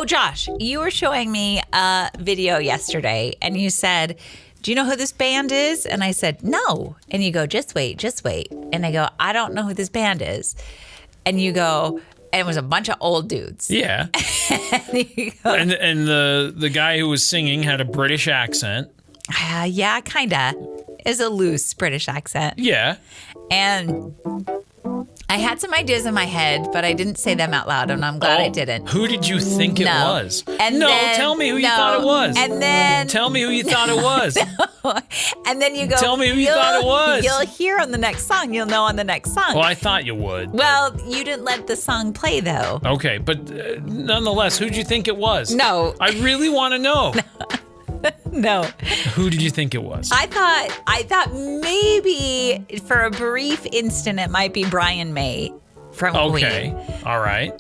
Oh, Josh, you were showing me a video yesterday, and you said, do you know who this band is? And I said, no. And you go, just wait. And I go, I don't know who this band is. And you go, and it was a bunch of old dudes. Yeah. and the guy who was singing had a British accent. Yeah, kind of. Is a loose British accent. Yeah. And I had some ideas in my head, but I didn't say them out loud, and I'm glad I didn't. Who did you think it was? Tell me who you thought it was. And then tell me who you thought it was. And then you go, tell me who you thought it was. You'll hear on the next song. You'll know on the next song. Well, I thought you would. Well, you didn't let the song play, though. Okay, but nonetheless, who did you think it was? No. I really want to know. No. Who did you think it was? I thought maybe for a brief instant it might be Brian May from Queen. Okay. All right.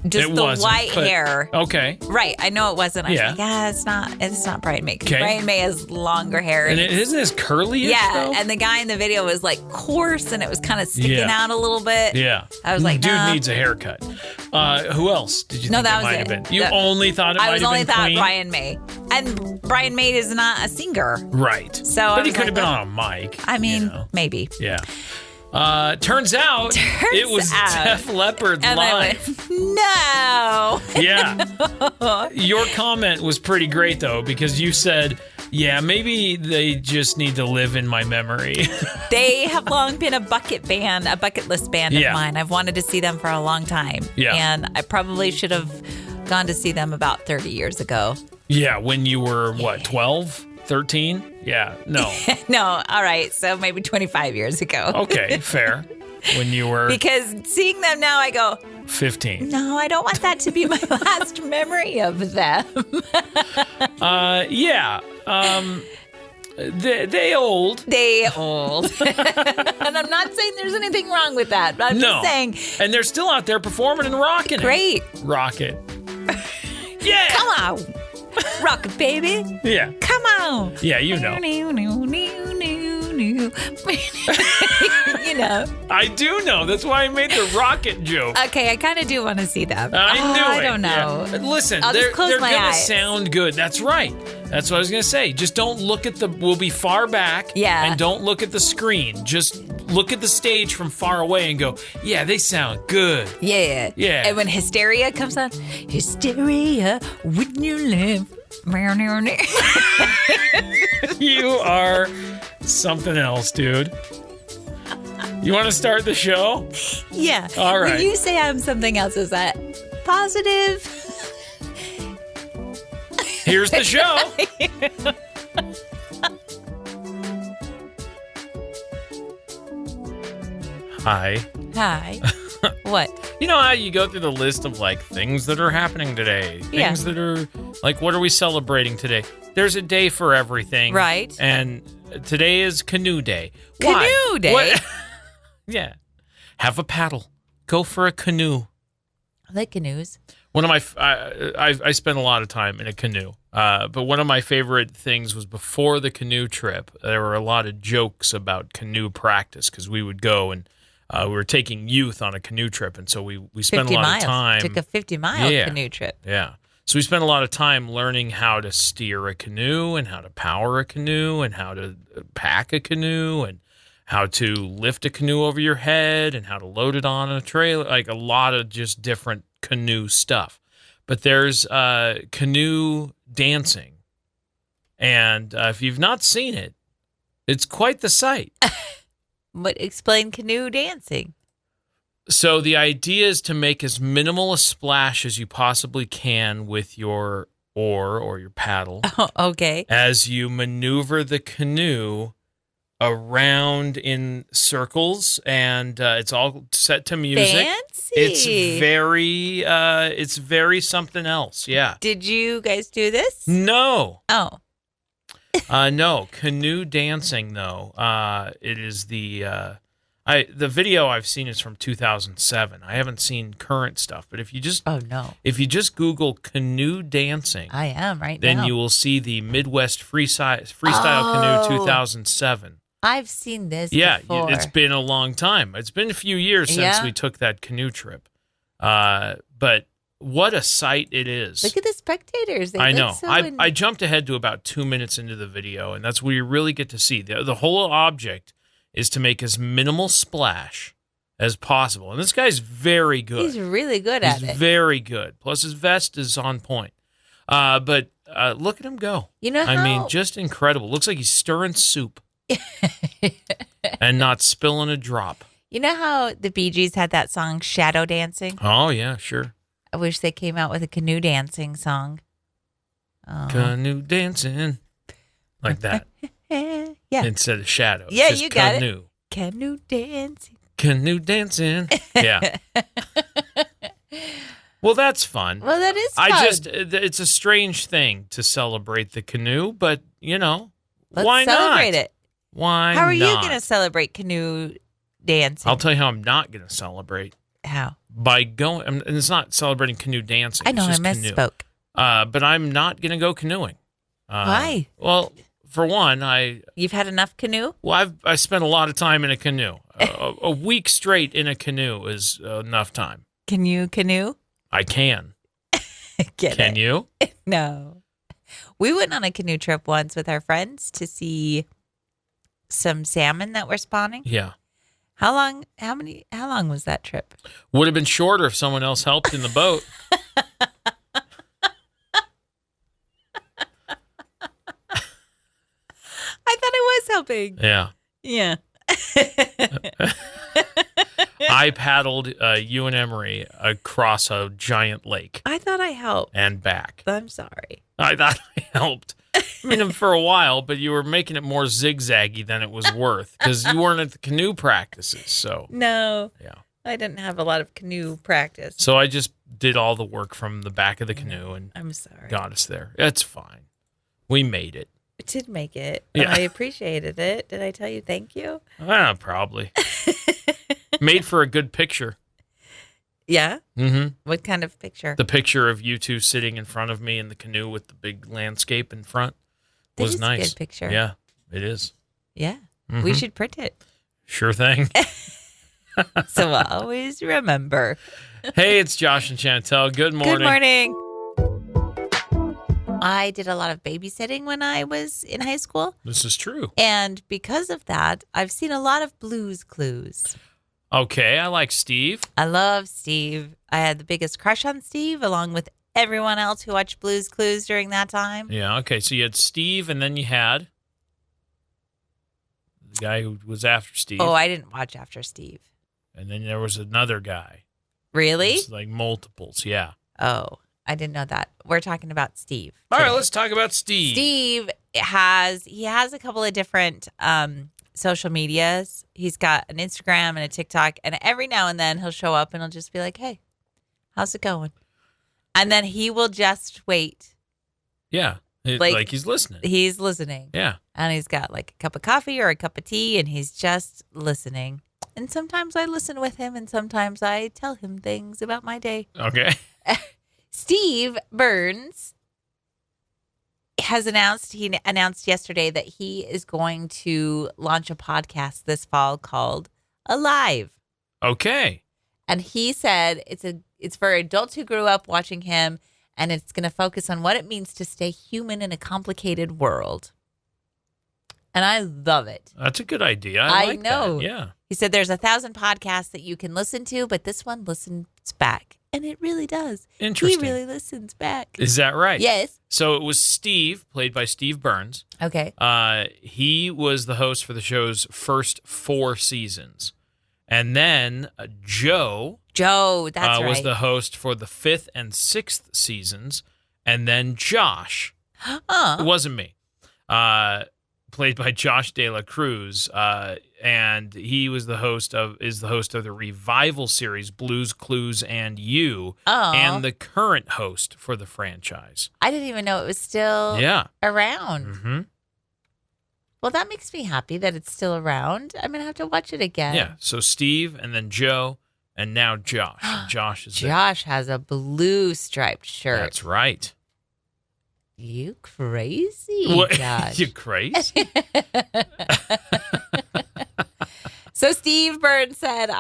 Just the white hair. Okay. Right. I know it wasn't. I was like, it's not Brian May. Because Brian May has longer hair. And isn't this curly-ish, though? And the guy in the video was like coarse and it was kind of sticking out a little bit. Yeah. I was like, dude needs a haircut. Who else did you think it might have been? You only thought it might have been Queen? I only thought Brian May. And Brian May is not a singer. Right. So but he could have been on a mic. I mean, maybe. Yeah. Turns out it was Def Leppard and live. I went, no. Yeah. Your comment was pretty great, though, because you said, yeah, maybe they just need to live in my memory. They have long been a bucket list band of mine. I've wanted to see them for a long time. Yeah. And I probably should have gone to see them about 30 years ago. Yeah, when you were, 12? 13? Yeah, no. No, all right. So maybe 25 years ago. Okay, fair. When you were... Because seeing them now, I go... 15. No, I don't want that to be my last memory of them. Yeah. They old. They old. And I'm not saying there's anything wrong with that. But I'm just saying... And they're still out there performing and rocking Great. it. Rocket. Yeah. Come on. Rock it, baby. Yeah. Come on. Yeah, you know. You know. I do know. That's why I made the rocket joke. Okay, I kind of do want to see them. I knew it. I don't know. Yeah. Listen, I'll they're going to sound good. That's right. That's what I was going to say. Just don't look at we'll be far back. Yeah. And don't look at the screen. Just look at the stage from far away and go, yeah, they sound good. Yeah. Yeah. And when Hysteria comes on, Hysteria, wouldn't you live? You are something else, dude. You want to start the show? Yeah. All right. When you say I'm something else, is that positive? Here's the show. Hi. What? You know how you go through the list of things that are happening today? Things that are what are we celebrating today? There's a day for everything. Right. And today is Canoe Day. Canoe Day? What? Yeah. Have a paddle. Go for a canoe. I like canoes. One of my, I spent a lot of time in a canoe, but one of my favorite things was before the canoe trip, there were a lot of jokes about canoe practice because we would go and we were taking youth on a canoe trip, and so we spent a lot of time. Took a 50-mile canoe trip. Yeah. So we spent a lot of time learning how to steer a canoe and how to power a canoe and how to pack a canoe and how to lift a canoe over your head and how to load it on a trailer, a lot of just different canoe stuff. But there's canoe dancing. And if you've not seen it, it's quite the sight. But explain canoe dancing. So the idea is to make as minimal a splash as you possibly can with your oar or your paddle. Oh, okay. As you maneuver the canoe around in circles, and it's all set to music. Fancy. It's very something else. Yeah. Did you guys do this? No. Oh. No. Canoe dancing, though. It is the video I've seen is from 2007. I haven't seen current stuff, but if you just if you just Google canoe dancing, I am right then now. you will see the Midwest Freestyle Canoe 2007. I've seen this before. It's been a long time. It's been a few years since we took that canoe trip. But what a sight it is. Look at the spectators. They I look know. so I jumped ahead to about 2 minutes into the video, and that's where you really get to see. The whole object is to make as minimal splash as possible. And this guy's very good. He's really good at it. He's very good. Plus, his vest is on point. But look at him go. You know how... I mean, just incredible. Looks like he's stirring soup and not spilling a drop. You know how the Bee Gees had that song, Shadow Dancing? Oh, yeah, sure. I wish they came out with a canoe dancing song. Oh. Canoe dancing. Like that. Yeah. Instead of shadow. Yeah, just you got canoe. it. Canoe dancing. Canoe dancing. Yeah. Well, that's fun. Well, that is fun. It's a strange thing to celebrate the canoe, but, Let's why celebrate not? it. Why not? How are you going to celebrate canoe dancing? I'll tell you how I'm not going to celebrate. How? By going, and it's not celebrating canoe dancing. I know, I it's just misspoke. Canoe. But I'm not going to go canoeing. Why? Well, for one, You've had enough canoe? Well, I spent a lot of time in a canoe. A week straight in a canoe is enough time. Can you canoe? I can. Can it? You? No. We went on a canoe trip once with our friends to see some salmon that were spawning. Yeah. How long was that trip? Would have been shorter if someone else helped in the boat. I thought I was helping. Yeah. Yeah. I paddled you and Emery across a giant lake. I thought I helped. And back. I'm sorry. I thought I helped. I mean, for a while, but you were making it more zigzaggy than it was worth because you weren't at the canoe practices. So no, yeah, I didn't have a lot of canoe practice. So I just did all the work from the back of the canoe and I'm sorry. Got us there. It's fine. We made it. We did make it. Yeah. I appreciated it. Did I tell you thank you? Probably. Made for a good picture. Yeah? Mm-hmm. What kind of picture? The picture of you two sitting in front of me in the canoe with the big landscape in front was nice. A good picture. Yeah, it is. Yeah. Mm-hmm. We should print it. Sure thing. So I'll always remember. Hey, it's Josh and Chantel. Good morning. Good morning. I did a lot of babysitting when I was in high school. This is true. And because of that, I've seen a lot of Blue's Clues. Okay, I like Steve. I love Steve. I had the biggest crush on Steve, along with everyone else who watched Blue's Clues during that time. Yeah, okay. So you had Steve, and then you had the guy who was after Steve. Oh, I didn't watch after Steve. And then there was another guy. Really? It's like multiples, yeah. Oh, I didn't know that. We're talking about Steve today. All right, let's talk about Steve. Steve has a couple of different social medias. He's got an Instagram and a TikTok, and every now and then he'll show up and he'll just be like, "Hey, how's it going?" And then he will just wait. Yeah, like he's listening. He's listening. Yeah. And he's got like a cup of coffee or a cup of tea, and he's just listening. And sometimes I listen with him, and sometimes I tell him things about my day. Okay. Steve Burns he announced yesterday that he is going to launch a podcast this fall called Alive. Okay. And he said it's for adults who grew up watching him, and it's going to focus on what it means to stay human in a complicated world. And I love it. That's a good idea. I like know. That. Yeah. He said there's 1,000 podcasts that you can listen to, but this one listens back. And it really does. Interesting. He really listens back. Is that right? Yes. So it was Steve, played by Steve Burns. Okay. He was the host for the show's first 4 seasons. And then Joe, that's right, was the host for the 5th and 6th seasons. And then Josh, it wasn't me, played by Josh De La Cruz, and he was the host of the revival series Blue's Clues and You, and the current host for the franchise. I didn't even know it was still around. Mm-hmm. Well, that makes me happy that it's still around. I'm gonna have to watch it again. Yeah. So Steve, and then Joe, and now Josh. Josh is there. Josh has a blue striped shirt. That's right. You crazy, What? Josh. You crazy? So Steve Burns said,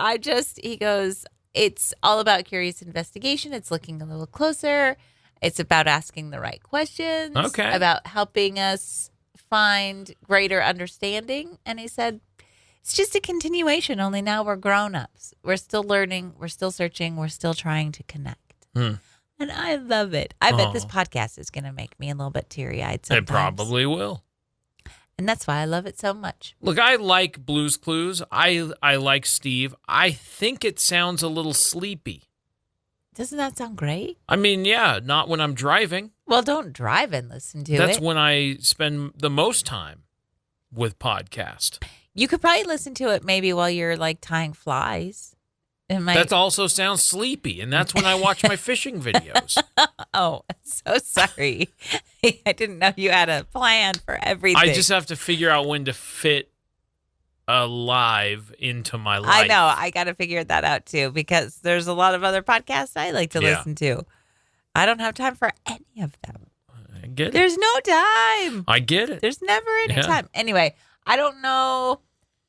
he goes, it's all about curious investigation. It's looking a little closer. It's about asking the right questions. Okay. About helping us find greater understanding. And he said, it's just a continuation, only now we're grown-ups. We're still learning. We're still searching. We're still trying to connect. And I love it. I bet this podcast is going to make me a little bit teary-eyed sometimes. It probably will. And that's why I love it so much. Look, I like Blue's Clues. I like Steve. I think it sounds a little sleepy. Doesn't that sound great? I mean, yeah, not when I'm driving. Well, don't drive and listen to it. That's when I spend the most time with podcast. You could probably listen to it maybe while you're like tying flies. That also sounds sleepy, and that's when I watch my fishing videos. Oh, I'm so sorry. I didn't know you had a plan for everything. I just have to figure out when to fit a live into my life. I know. I got to figure that out too, because there's a lot of other podcasts I like to listen to. I don't have time for any of them. I get it. There's no time. I get it. There's never any time. Anyway, I don't know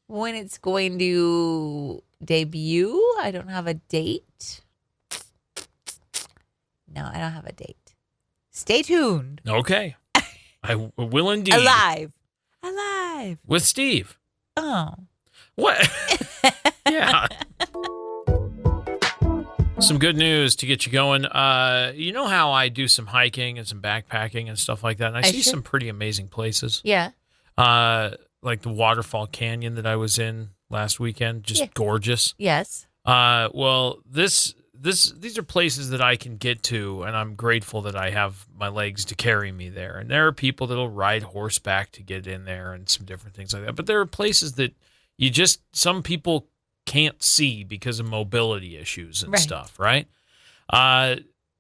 when it's going to debut. I don't have a date. No, I don't have a date. Stay tuned. Okay. I will indeed. Alive. With Steve. Oh. What? Yeah. Some good news to get you going. You know how I do some hiking and some backpacking and stuff like that, and I see some pretty amazing places. Yeah. Like the Waterfall Canyon that I was in last weekend, just gorgeous. Yes. Well, these are places that I can get to, and I'm grateful that I have my legs to carry me there. And there are people that'll ride horseback to get in there and some different things like that. But there are places that some people can't see because of mobility issues and stuff, right?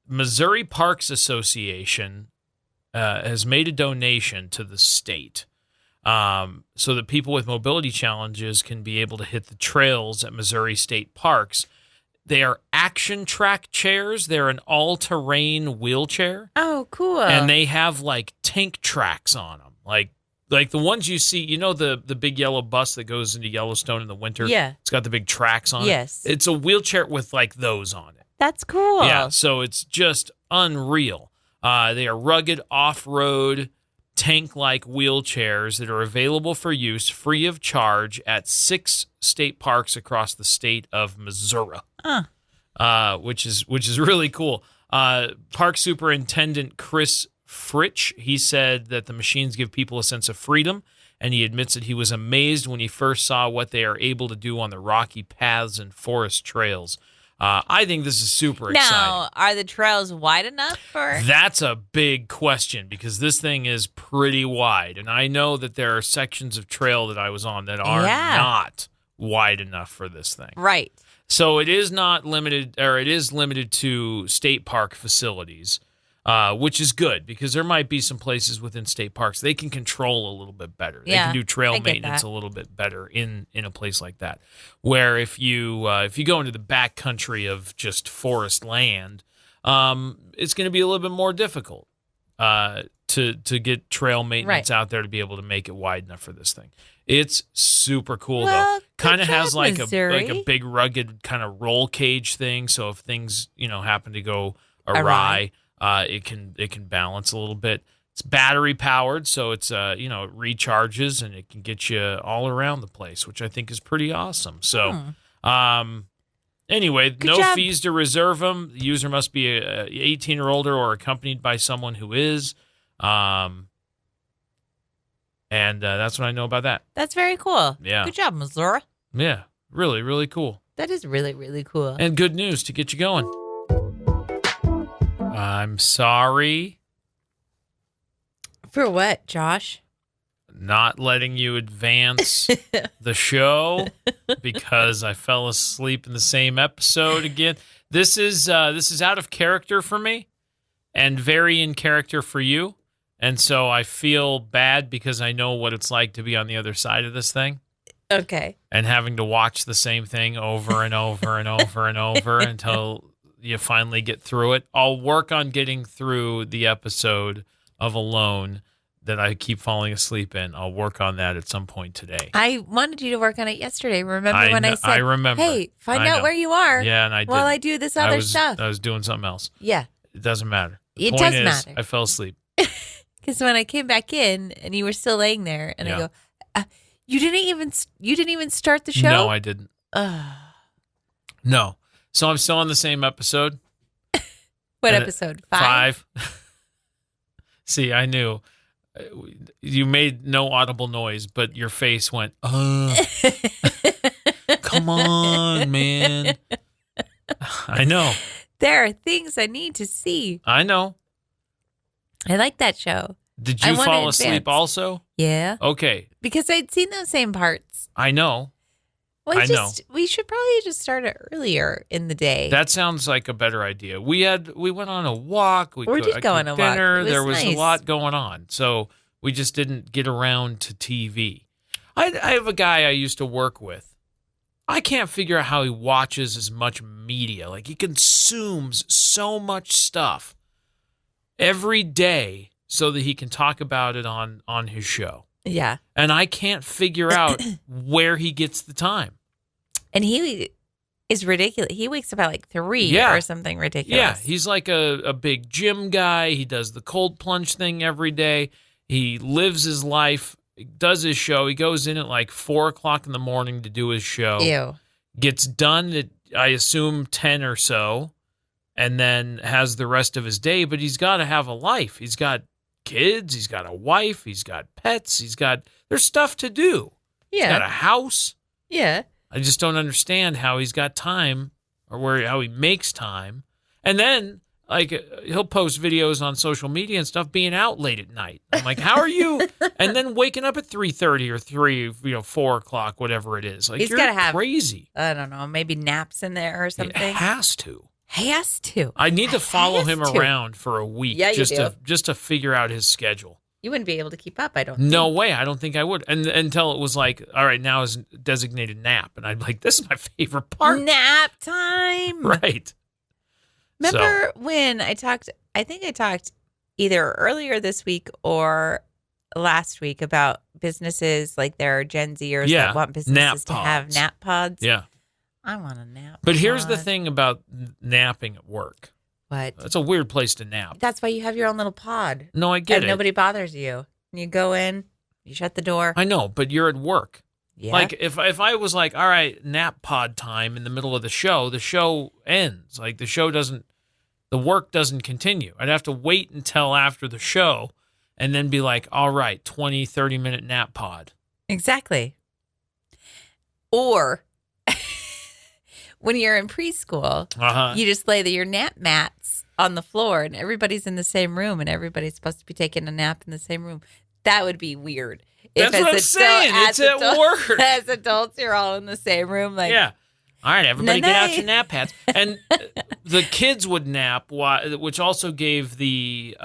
Missouri Parks Association has made a donation to the state so that people with mobility challenges can be able to hit the trails at Missouri State Parks. They are action track chairs. They're an all-terrain wheelchair. Oh, cool. And they have like tank tracks on them. Like the ones you see, you know, the big yellow bus that goes into Yellowstone in the winter? Yeah. It's got the big tracks on it. Yes. It's a wheelchair with like those on it. That's cool. Yeah, so it's just unreal. They are rugged off-road tank-like wheelchairs that are available for use free of charge at 6 state parks across the state of Missouri, which is really cool. Park Superintendent Chris Fritsch, he said that the machines give people a sense of freedom, and he admits that he was amazed when he first saw what they are able to do on the rocky paths and forest trails. I think this is super exciting. Now, are the trails wide enough for... That's a big question because this thing is pretty wide. And I know that there are sections of trail that I was on that are not wide enough for this thing. Right. So it is not limited, or it is limited to state park facilities, which is good because there might be some places within state parks they can control a little bit better. They can do trail maintenance a little bit better in a place like that. Where if you go into the back country of just forest land, it's going to be a little bit more difficult to get trail maintenance out there to be able to make it wide enough for this thing. It's super cool though. Kind of has like a big rugged kind of roll cage thing. So if things happen to go awry. It can balance a little bit. It's battery powered, so it's it recharges and it can get you all around the place, which I think is pretty awesome. So, anyway, no fees to reserve them. The user must be 18 or older or accompanied by someone who is. And that's what I know about that. That's very cool. Yeah. Good job, Missouri. Yeah, really, really cool. That is really, really cool. And good news to get you going. I'm sorry. For what, Josh? Not letting you advance the show because I fell asleep in the same episode again. This is out of character for me and very in character for you. And so I feel bad because I know what it's like to be on the other side of this thing. Okay. And having to watch the same thing over and over and over and over until you finally get through it. I'll work on getting through the episode of Alone that I keep falling asleep in. I'll work on that at some point today. I wanted you to work on it yesterday. Remember when I said, I remember. hey, find out where you are and I while I do this other stuff. I was doing something else. Yeah. It doesn't matter. It does matter. I fell asleep. Because when I came back in and you were still laying there, and I go, you didn't even start the show? No, I didn't. No. So I'm still on the same episode. What episode? 5? See, I knew. You made no audible noise, but your face went, come on, man. I know. There are things I need to see. I know. I like that show. Did you fall asleep also? Yeah. Okay. Because I'd seen those same parts. I know. Well, we should probably just start it earlier in the day. That sounds like a better idea. We went on a walk. We did go on a walk. There was a lot going on. So we just didn't get around to TV. I have a guy I used to work with. I can't figure out how he watches as much media. Like, he consumes so much stuff every day so that he can talk about it on his show. Yeah. And I can't figure out where he gets the time. And he is ridiculous. He wakes up at like 3 or something ridiculous. Yeah, he's like a big gym guy. He does the cold plunge thing every day. He lives his life, does his show. He goes in at like 4 o'clock in the morning to do his show. Ew. Gets done at, I assume, 10 or so, and then has the rest of his day. But he's got to have a life. He's got kids. He's got a wife. He's got pets. There's stuff to do. Yeah. He's got a house. Yeah. I just don't understand how he's got time or how he makes time. And then, like, he'll post videos on social media and stuff being out late at night. I'm like, how are you? And then waking up at 3:30 or 4 o'clock, whatever it is. Like, you're crazy. I don't know, maybe naps in there or something. It has to. I need to follow him around for a week just to figure out his schedule. You wouldn't be able to keep up, I don't think. No way. I don't think I would. And until it was like, all right, now is designated nap. And I'd be like, this is my favorite part. Nap time. Right. Remember when I talked either earlier this week or last week about businesses, like there are Gen Zers that want businesses to have nap pods? Yeah. I want a nap But here's the thing about napping at work. What? It's a weird place to nap. That's why you have your own little pod. No, I get it. Nobody bothers you. You go in, you shut the door. I know, but you're at work. Yeah. Like, if I was like, all right, nap pod time in the middle of the show ends. Like, the work doesn't continue. I'd have to wait until after the show and then be like, all right, 20, 30-minute nap pod. Exactly. Or when you're in preschool, you just lay your nap mats on the floor and everybody's in the same room and everybody's supposed to be taking a nap in the same room. That would be weird. That's what I'm saying. It's at work. As adults, you're all in the same room. Like, yeah. All right, everybody get out your nap pads. And the kids would nap, which also gave the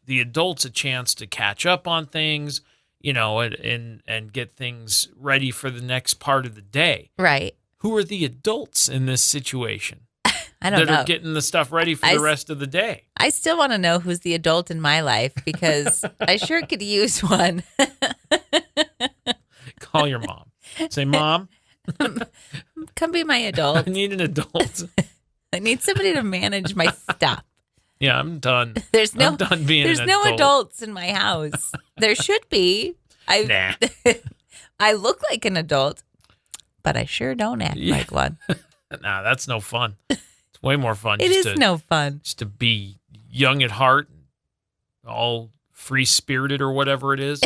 adults a chance to catch up on things, and get things ready for the next part of the day. Right. Who are the adults in this situation? I don't know. That are getting the stuff ready for the rest of the day. I still want to know who's the adult in my life because I sure could use one. Call your mom. Say, Mom. Come be my adult. I need an adult. I need somebody to manage my stuff. Yeah, I'm done. I'm done being There's an no adult. adults in my house. There should be. Nah. I look like an adult, but I sure don't act like one. Nah, that's no fun. It's way more fun. It is no fun. Just to be young at heart, all free-spirited or whatever it is.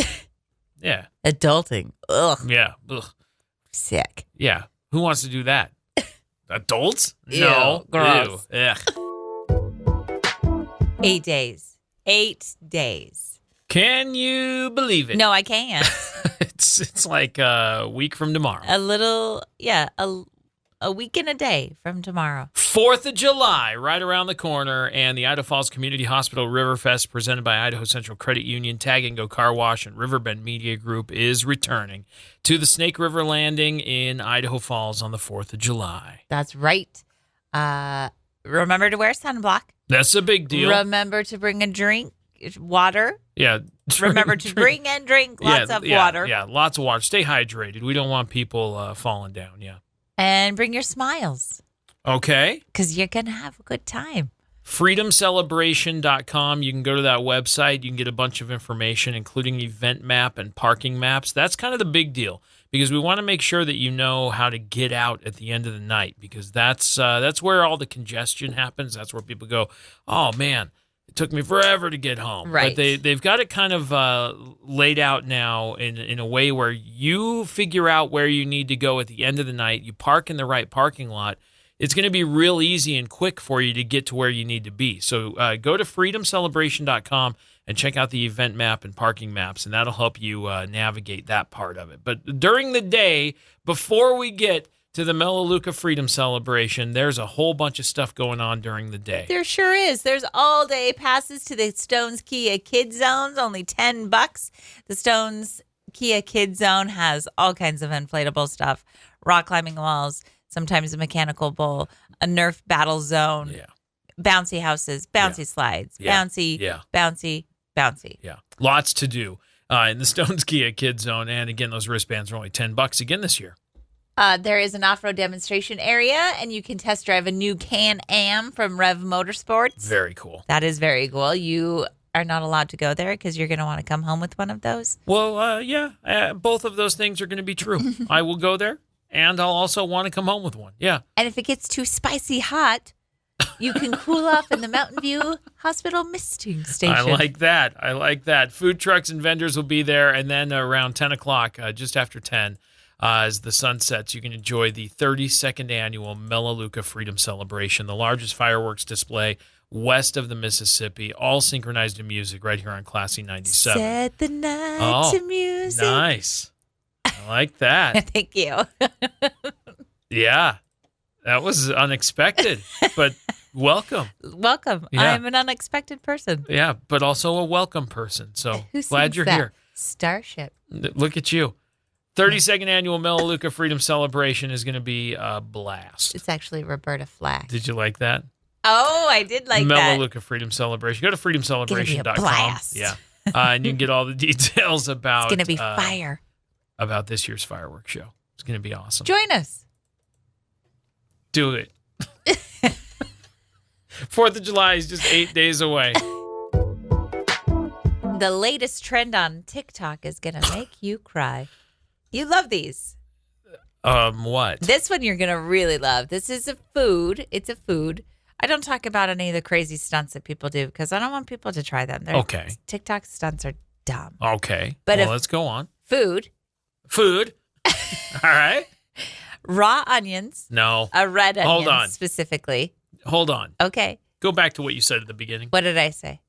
Yeah. Adulting. Ugh. Yeah. Ugh. Sick. Yeah. Who wants to do that? Adults? Ew, no. gross. Ew. Ugh. 8 days. 8 days. Can you believe it? No, I can't. It's like a week from tomorrow. A week and a day from tomorrow. 4th of July, right around the corner, and the Idaho Falls Community Hospital Riverfest, presented by Idaho Central Credit Union, Tag and Go Car Wash, and Riverbend Media Group, is returning to the Snake River Landing in Idaho Falls on the 4th of July. That's right. Remember to wear sunblock. That's a big deal. Remember to bring a drink water. Yeah. Remember to bring and drink lots of water. Yeah, lots of water. Stay hydrated. We don't want people falling down. Yeah. And bring your smiles. Okay. Because you're going to have a good time. freedomcelebration.com. You can go to that website. You can get a bunch of information, including event map and parking maps. That's kind of the big deal because we want to make sure that you know how to get out at the end of the night because that's where all the congestion happens. That's where people go, oh, man, it took me forever to get home. Right. But they've got it kind of laid out now in a way where you figure out where you need to go at the end of the night. You park in the right parking lot. It's going to be real easy and quick for you to get to where you need to be. So go to freedomcelebration.com and check out the event map and parking maps, and that'll help you navigate that part of it. But during the day, before we get to the Melaleuca Freedom Celebration, there's a whole bunch of stuff going on during the day. There sure is. There's all-day passes to the Stones Kia Kids Zones, only $10. The Stones Kia Kids Zone has all kinds of inflatable stuff, rock climbing walls, sometimes a mechanical bull, a Nerf battle zone, bouncy houses, bouncy slides, bouncy. Yeah, lots to do in the Stones Kia Kids Zone. And again, those wristbands are only $10 again this year. There is an off-road demonstration area, and you can test drive a new Can-Am from Rev Motorsports. Very cool. That is very cool. You are not allowed to go there because you're going to want to come home with one of those. Well, both of those things are going to be true. I will go there. And I'll also want to come home with one. Yeah. And if it gets too spicy hot, you can cool off in the Mountain View Hospital misting station. I like that. Food trucks and vendors will be there. And then around 10 o'clock, just after 10, as the sun sets, you can enjoy the 32nd annual Melaleuca Freedom Celebration, the largest fireworks display west of the Mississippi, all synchronized to music right here on Classy 97. Set the night to music. Nice. I like that. Thank you. Yeah, that was unexpected, but welcome. Welcome. Yeah. I'm an unexpected person. Yeah, but also a welcome person. So glad you're here. Starship. Look at you. 32nd annual Melaleuca Freedom Celebration is going to be a blast. It's actually Roberta Flack. Did you like that? Oh, I did like that. Melaleuca Freedom Celebration. Go to freedomcelebration.com. It's gonna be a blast. Yeah, and you can get all the details about. It's going to be fire. About this year's fireworks show. It's going to be awesome. Join us. Do it. 4th of July is just 8 days away. The latest trend on TikTok is going to make you cry. You love these. What? This one you're going to really love. This is a food. It's a food. I don't talk about any of the crazy stunts that people do because I don't want people to try them. Okay. TikTok stunts are dumb. Okay. But let's go on. Food. All right. Raw onions. No. A red onion. Hold on. Specifically. Hold on. Okay. Go back to what you said at the beginning. What did I say?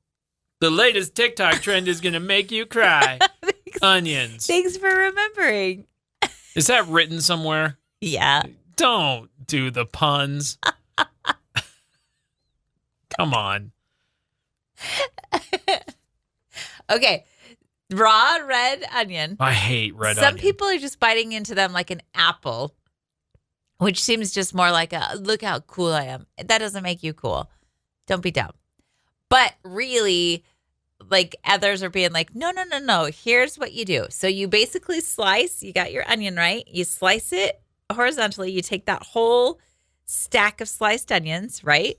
The latest TikTok trend is going to make you cry. Onions. Thanks for remembering. Is that written somewhere? Yeah. Don't do the puns. Come on. Okay. Raw red onion. I hate red onion. Some people are just biting into them like an apple, which seems just more like a look how cool I am. That doesn't make you cool. Don't be dumb. But really, like others are being like, no. Here's what you do. So you basically slice, you got your onion, right? You slice it horizontally. You take that whole stack of sliced onions, right?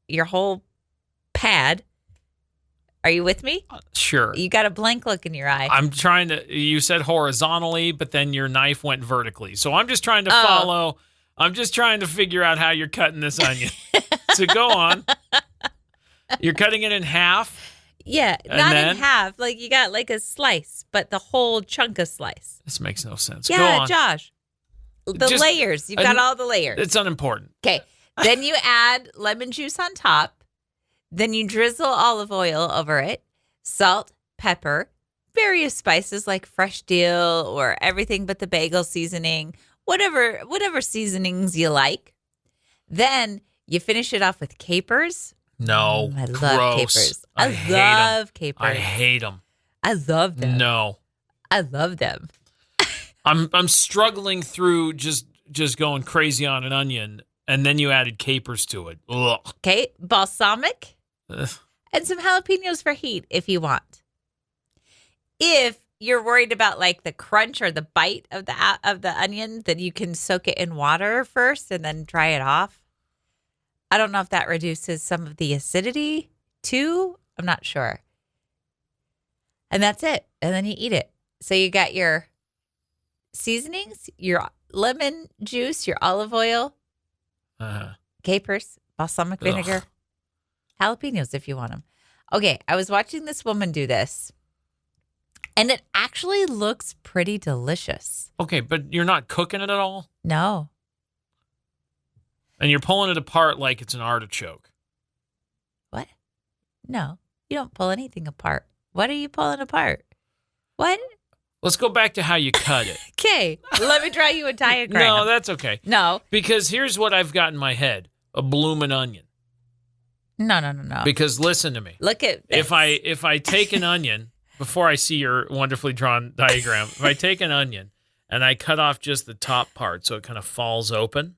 Your whole pad. Are you with me? Sure. You got a blank look in your eye. I'm trying to, you said horizontally, but then your knife went vertically. So I'm just trying to follow. I'm just trying to figure out how you're cutting this onion. So go on. You're cutting it in half? Yeah, not in half. Like you got like a slice, but the whole chunk of slice. This makes no sense. Yeah, go on. Josh. The layers. You've got all the layers. It's unimportant. Okay. Then you add lemon juice on top. Then you drizzle olive oil over it, salt, pepper, various spices like fresh dill or everything but the bagel seasoning, whatever seasonings you like. Then you finish it off with capers. No, I love capers. I love capers. I hate them. I love them. No. I love them. I'm struggling through just going crazy on an onion, and then you added capers to it. Ugh. Okay, balsamic. Ugh. and some jalapenos for heat if you want. If you're worried about like the crunch or the bite of the onion, then you can soak it in water first and then dry it off. I don't know if that reduces some of the acidity too. I'm not sure. And that's it. And then you eat it. So you got your seasonings, your lemon juice, your olive oil, capers, balsamic vinegar, jalapenos if you want them. Okay, I was watching this woman do this, and it actually looks pretty delicious. Okay, but you're not cooking it at all? No. And you're pulling it apart like it's an artichoke. What? No, you don't pull anything apart. What are you pulling apart? What? Let's go back to how you cut it. Okay, let me draw you a diagram. No, that's okay. No. Because here's what I've got in my head. A bloomin' onion. No. Because listen to me. Look at this. If I take an onion, before I see your wonderfully drawn diagram, if I take an onion and I cut off just the top part so it kind of falls open,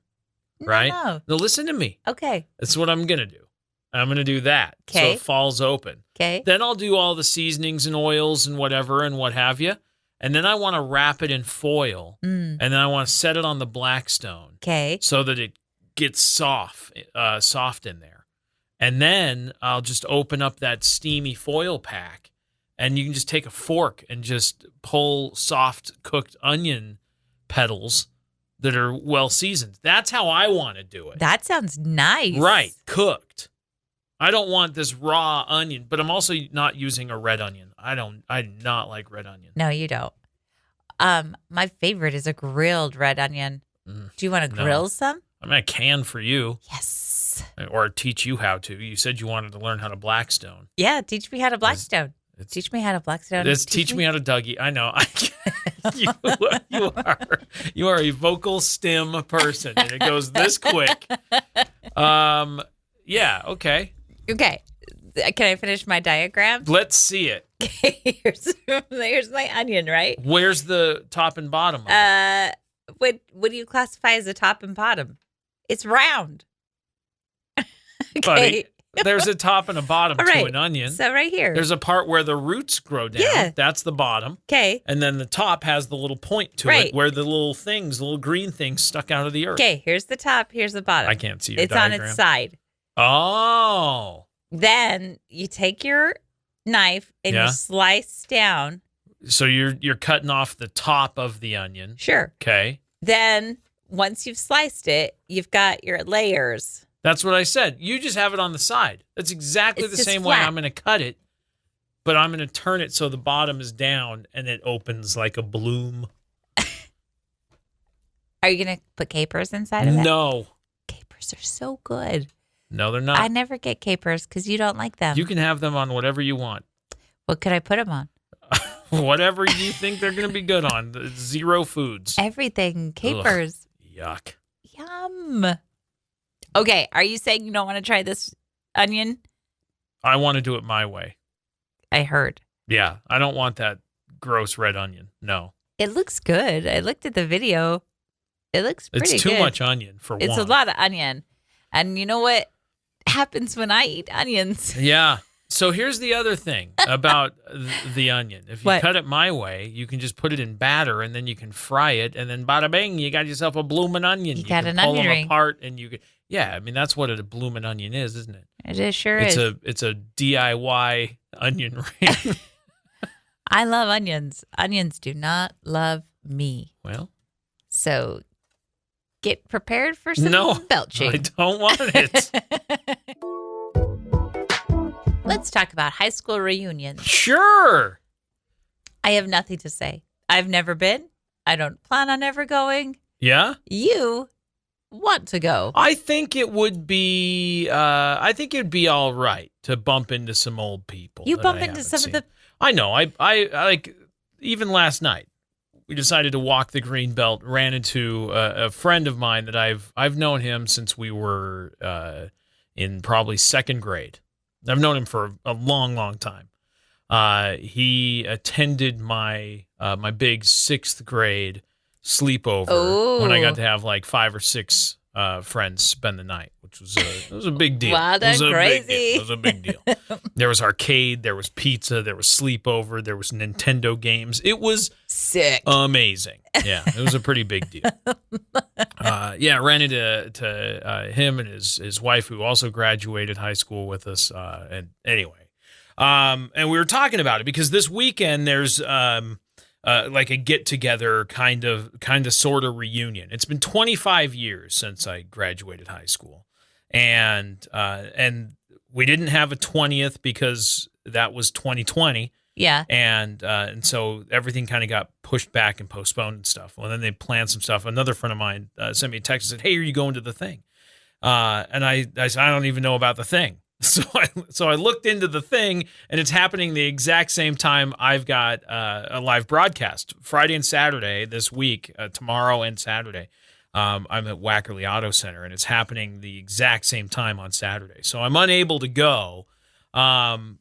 right? No. Now listen to me. Okay. That's what I'm going to do. I'm going to do that so Okay. it falls open. Okay. Then I'll do all the seasonings and oils and whatever and what have you. And then I want to wrap it in foil. And then I want to set it on the Blackstone. Okay. So that it gets soft in there. And then I'll just open up that steamy foil pack. And you can just take a fork and just pull soft cooked onion petals that are well seasoned. That's how I want to do it. That sounds nice. Right. Cooked. I don't want this raw onion, but I'm also not using a red onion. I do not like red onion. No, you don't. My favorite is a grilled red onion. Do you want to grill some? I mean, I can for you. Yes. Or teach you how to. You said you wanted to learn how to Blackstone. Yeah, teach me how to Blackstone. Teach me how to Blackstone. Teach me how to Dougie. I know. You are a vocal stem person, and it goes this quick. Yeah. Okay. Okay. Can I finish my diagram? Let's see it. Okay. Here's my onion, right? Where's the top and bottom of it? What do you classify as a top and bottom? It's round. Okay. Buddy, there's a top and a bottom to an onion. So right here. There's a part where the roots grow down. Yeah. That's the bottom. Okay. And then the top has the little point to it where the little green things stuck out of the earth. Okay. Here's the top. Here's the bottom. I can't see your It's diagram. on its side. Oh. Then you take your knife and you slice down. So you're cutting off the top of the onion. Sure. Okay. Then once you've sliced it, you've got your layers. That's what I said. You just have it on the side. That's exactly the same way I'm going to cut it, but I'm going to turn it so the bottom is down and it opens like a bloom. Are you going to put capers inside of it? No. Capers are so good. No, they're not. I never get capers because you don't like them. You can have them on whatever you want. What could I put them on? Whatever you think they're going to be good on. Zero foods. Everything. Capers. Ugh, yuck. Yum. Okay. Are you saying you don't want to try this onion? I want to do it my way. I heard. Yeah. I don't want that gross red onion. No. It looks good. I looked at the video. It looks pretty good. It's too much onion for one. It's a lot of onion. And you know what happens when I eat onions? Yeah. So here's the other thing about the onion. If you cut it my way, you can just put it in batter and then you can fry it. And then bada bing, you got yourself a bloomin' onion. You got can an pull onion them ring. apart and you can, yeah, I mean, that's what a bloomin' onion is, isn't it? It sure is. It's a DIY onion ring. I love onions. Onions do not love me. Well. So get prepared for some belching. I don't want it. Let's talk about high school reunions. Sure. I have nothing to say. I've never been. I don't plan on ever going. Yeah? You want to go. I think it would be all right to bump into some old people. You bump into some of the... I know. I like, even last night, we decided to walk the green belt, ran into a friend of mine that I've known him since we were in probably second grade. I've known him for a long, long time. He attended my big sixth grade sleepover when I got to have like 5 or 6 friends spend the night, which was a big deal. Wow, that's crazy. It was a big deal. There was arcade, there was pizza, there was sleepover, there was Nintendo games. It was sick, amazing. Yeah, it was a pretty big deal. Ran into him and his wife, who also graduated high school with us. And anyway, and we were talking about it because this weekend there's like a get together kind of sort of reunion. It's been 25 years since I graduated high school, and we didn't have a 20th because that was 2020. Yeah, and so everything kind of got pushed back and postponed and stuff. Well, then they planned some stuff. Another friend of mine sent me a text and said, "Hey, are you going to the thing?" And I said, "I don't even know about the thing." So I looked into the thing, and it's happening the exact same time I've got a live broadcast, Friday and Saturday this week, tomorrow and Saturday. I'm at Wackerly Auto Center, and it's happening the exact same time on Saturday. So I'm unable to go, and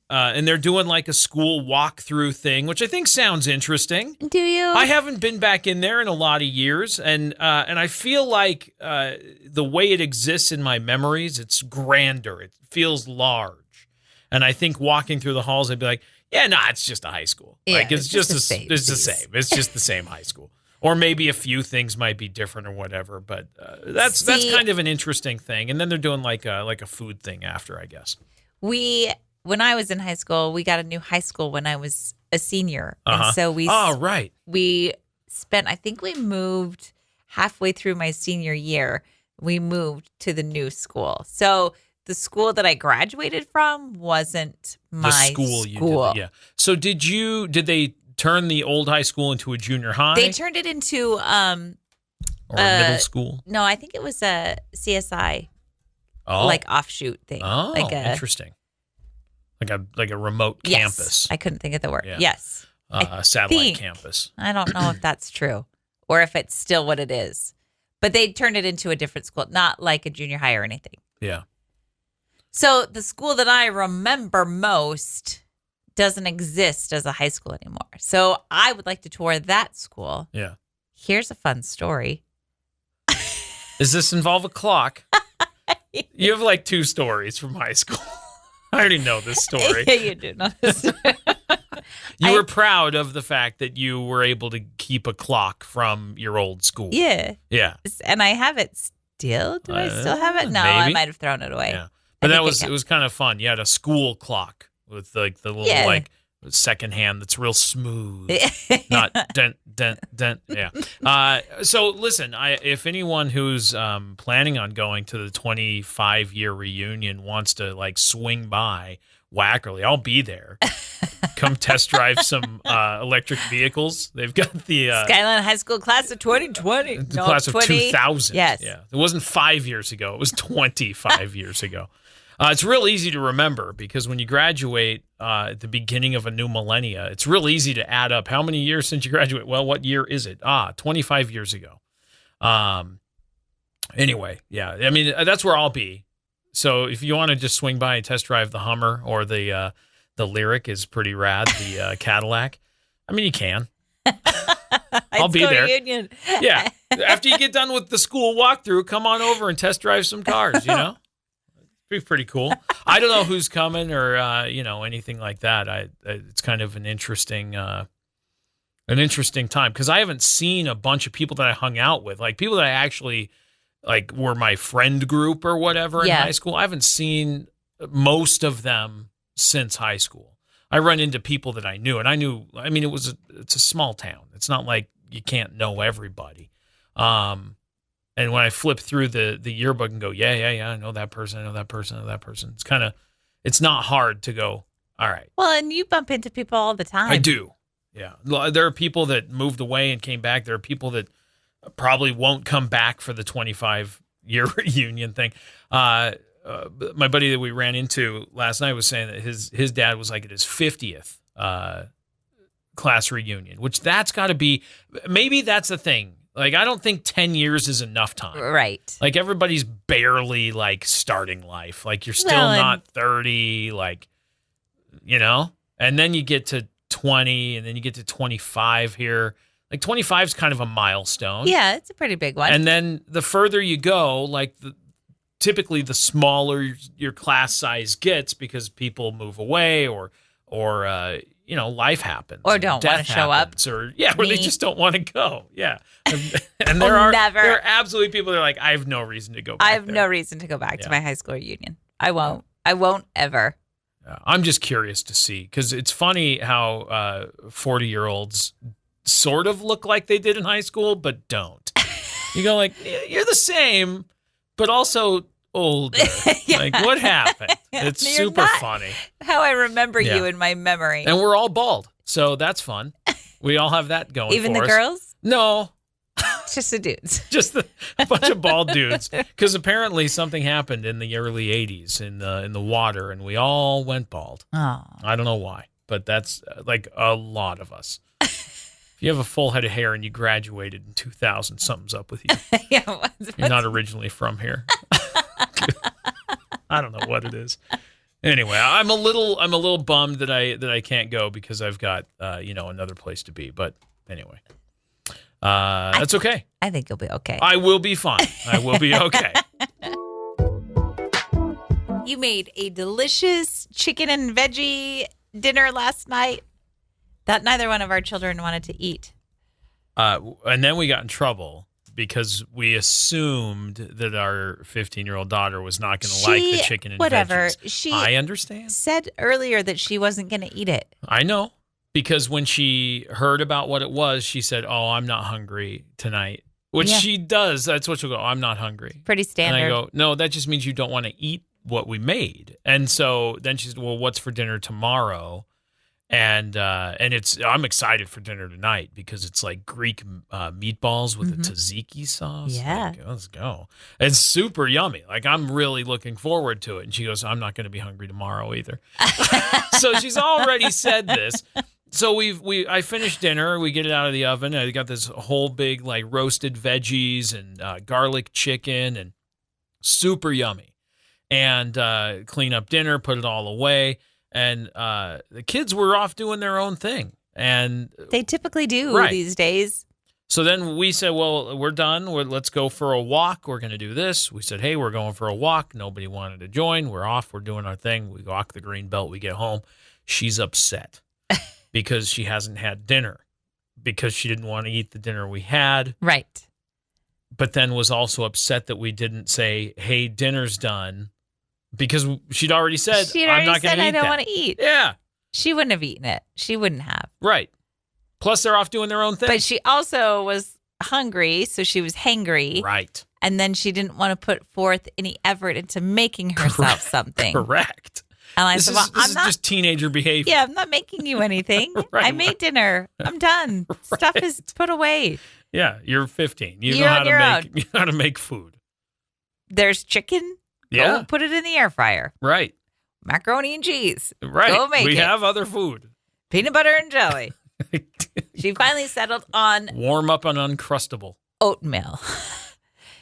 they're doing like a school walkthrough thing, which I think sounds interesting. Do you? I haven't been back in there in a lot of years, and I feel like the way it exists in my memories, it's grander. It feels large, and I think walking through the halls, I'd be like, "Yeah, no, it's just a high school. Yeah, like it's just the same. It's the same. It's just the same high school." Or maybe a few things might be different or whatever, but that's kind of an interesting thing. And then they're doing like a food thing after, I guess. When I was in high school, we got a new high school when I was a senior. Uh-huh. And so right. We spent, I think we moved halfway through my senior year, we moved to the new school. So the school that I graduated from wasn't my school. You did, yeah. So did they turn the old high school into a junior high? They turned it into or a middle school? No, I think it was a CSI like offshoot thing. Oh, like interesting. Like a remote campus. I couldn't think of the word. Yeah. Yes. Satellite campus. I don't know if that's true or if it's still what it is. But they turned it into a different school, not like a junior high or anything. Yeah. So the school that I remember most doesn't exist as a high school anymore. So I would like to tour that school. Yeah. Here's a fun story. Does this involve a clock? You have like 2 stories from high school. I already know this story. Yeah, you do know this story. You were proud of the fact that you were able to keep a clock from your old school. Yeah. Yeah. And I have it still. Do I still have it? No, maybe. I might have thrown it away. Yeah. But it was kind of fun. You had a school clock with like the little like second hand that's real smooth. Not dent, dent, dent. Yeah. So listen, if anyone who's planning on going to the 25-year reunion wants to like swing by Wackerly, I'll be there. Come test drive some electric vehicles. They've got the Skyline High School class of 2020. The class of 2000. Yes. Yeah. It wasn't 5 years ago. It was 25 years ago. It's real easy to remember because when you graduate at the beginning of a new millennia, it's real easy to add up how many years since you graduate. Well, what year is it? 25 years ago. Anyway, yeah. I mean, that's where I'll be. So if you want to just swing by and test drive the Hummer or the Lyric is pretty rad, the Cadillac. I mean, you can. I'll be there. Reunion. Yeah. After you get done with the school walkthrough, come on over and test drive some cars, you know? Be pretty cool. I don't know who's coming or anything like that. It's kind of an interesting time because I haven't seen a bunch of people that I hung out with, like people that I actually like were my friend group or whatever in high school. I haven't seen most of them since high school. I run into people that I knew, and it's a small town. It's not like you can't know everybody. And when I flip through the yearbook and go, yeah, I know that person, I know that person, I know that person. It's not hard to go, all right. Well, and you bump into people all the time. I do. Yeah. There are people that moved away and came back. There are people that probably won't come back for the 25-year reunion thing. My buddy that we ran into last night was saying that his dad was like at his 50th class reunion, which that's got to be, maybe that's the thing. Like, I don't think 10 years is enough time. Right. Like, everybody's barely, like, starting life. Like, you're still not 30, like, and then you get to 20, and then you get to 25 here. Like 25 is kind of a milestone. Yeah, it's a pretty big one. And then the further you go, like typically the smaller your class size gets because people move away or life happens. Or don't want to show up. Or they just don't want to go. Yeah. And there are absolutely people that are like, I have no reason to go back. I have no reason to go back to my high school reunion. I won't ever. I'm just curious to see, because it's funny how 40-year-olds sort of look like they did in high school, but don't. You go like, you're the same, but also older. Like, what happened? It's super funny. How I remember you in my memory. And we're all bald, so that's fun. We all have that going Even for the us. girls? No. Just the dudes. Just a bunch of bald dudes. Because apparently something happened in the early 80s in the water, and we all went bald. Oh. I don't know why, but that's like a lot of us. If you have a full head of hair and you graduated in 2000, something's up with you. You're not originally from here. I don't know what it is. Anyway, I'm a little bummed that I can't go because I've got another place to be. But anyway, that's okay. I think you'll be okay. I will be fine. I will be okay. You made a delicious chicken and veggie dinner last night that neither one of our children wanted to eat. And then we got in trouble because we assumed that our 15-year-old daughter was not going to like the chicken and veggies. She I understand. Said earlier that she wasn't going to eat it. I know. Because when she heard about what it was, she said, "Oh, I'm not hungry tonight." Which she does. That's what she'll go, "I'm not hungry." Pretty standard. And I go, "No, that just means you don't want to eat what we made." And so then she said, "Well, what's for dinner tomorrow?" And I'm excited for dinner tonight because it's like Greek meatballs with a tzatziki sauce. Yeah. Like, let's go. It's super yummy. Like, I'm really looking forward to it. And she goes, "I'm not going to be hungry tomorrow either." So she's already said this. So I finished dinner. We get it out of the oven. I got this whole big like roasted veggies and garlic chicken and super yummy. And clean up dinner, put it all away. And the kids were off doing their own thing. And they typically do these days. So then we said, well, we're done. Let's go for a walk. We're going to do this. We said, hey, we're going for a walk. Nobody wanted to join. We're off. We're doing our thing. We walk the green belt. We get home. She's upset because she hasn't had dinner because she didn't want to eat the dinner we had. Right. But then was also upset that we didn't say, hey, dinner's done. Because she'd already said, I'm not going to eat I don't want to eat. Yeah. She wouldn't have eaten it. She wouldn't have. Right. Plus, they're off doing their own thing. But she also was hungry, so she was hangry. Right. And then she didn't want to put forth any effort into making herself something. Correct. And I said, well, this is just teenager behavior. Yeah, I'm not making you anything. Right. I made dinner. I'm done. Right. Stuff is put away. Yeah, you're 15. You You're know on your own. You know how to make food. There's chicken. Yeah. Go put it in the air fryer. Right. Macaroni and cheese. Right. Go make we it. have other food. Peanut butter and jelly. She finally settled on Warm up on Uncrustable. oatmeal.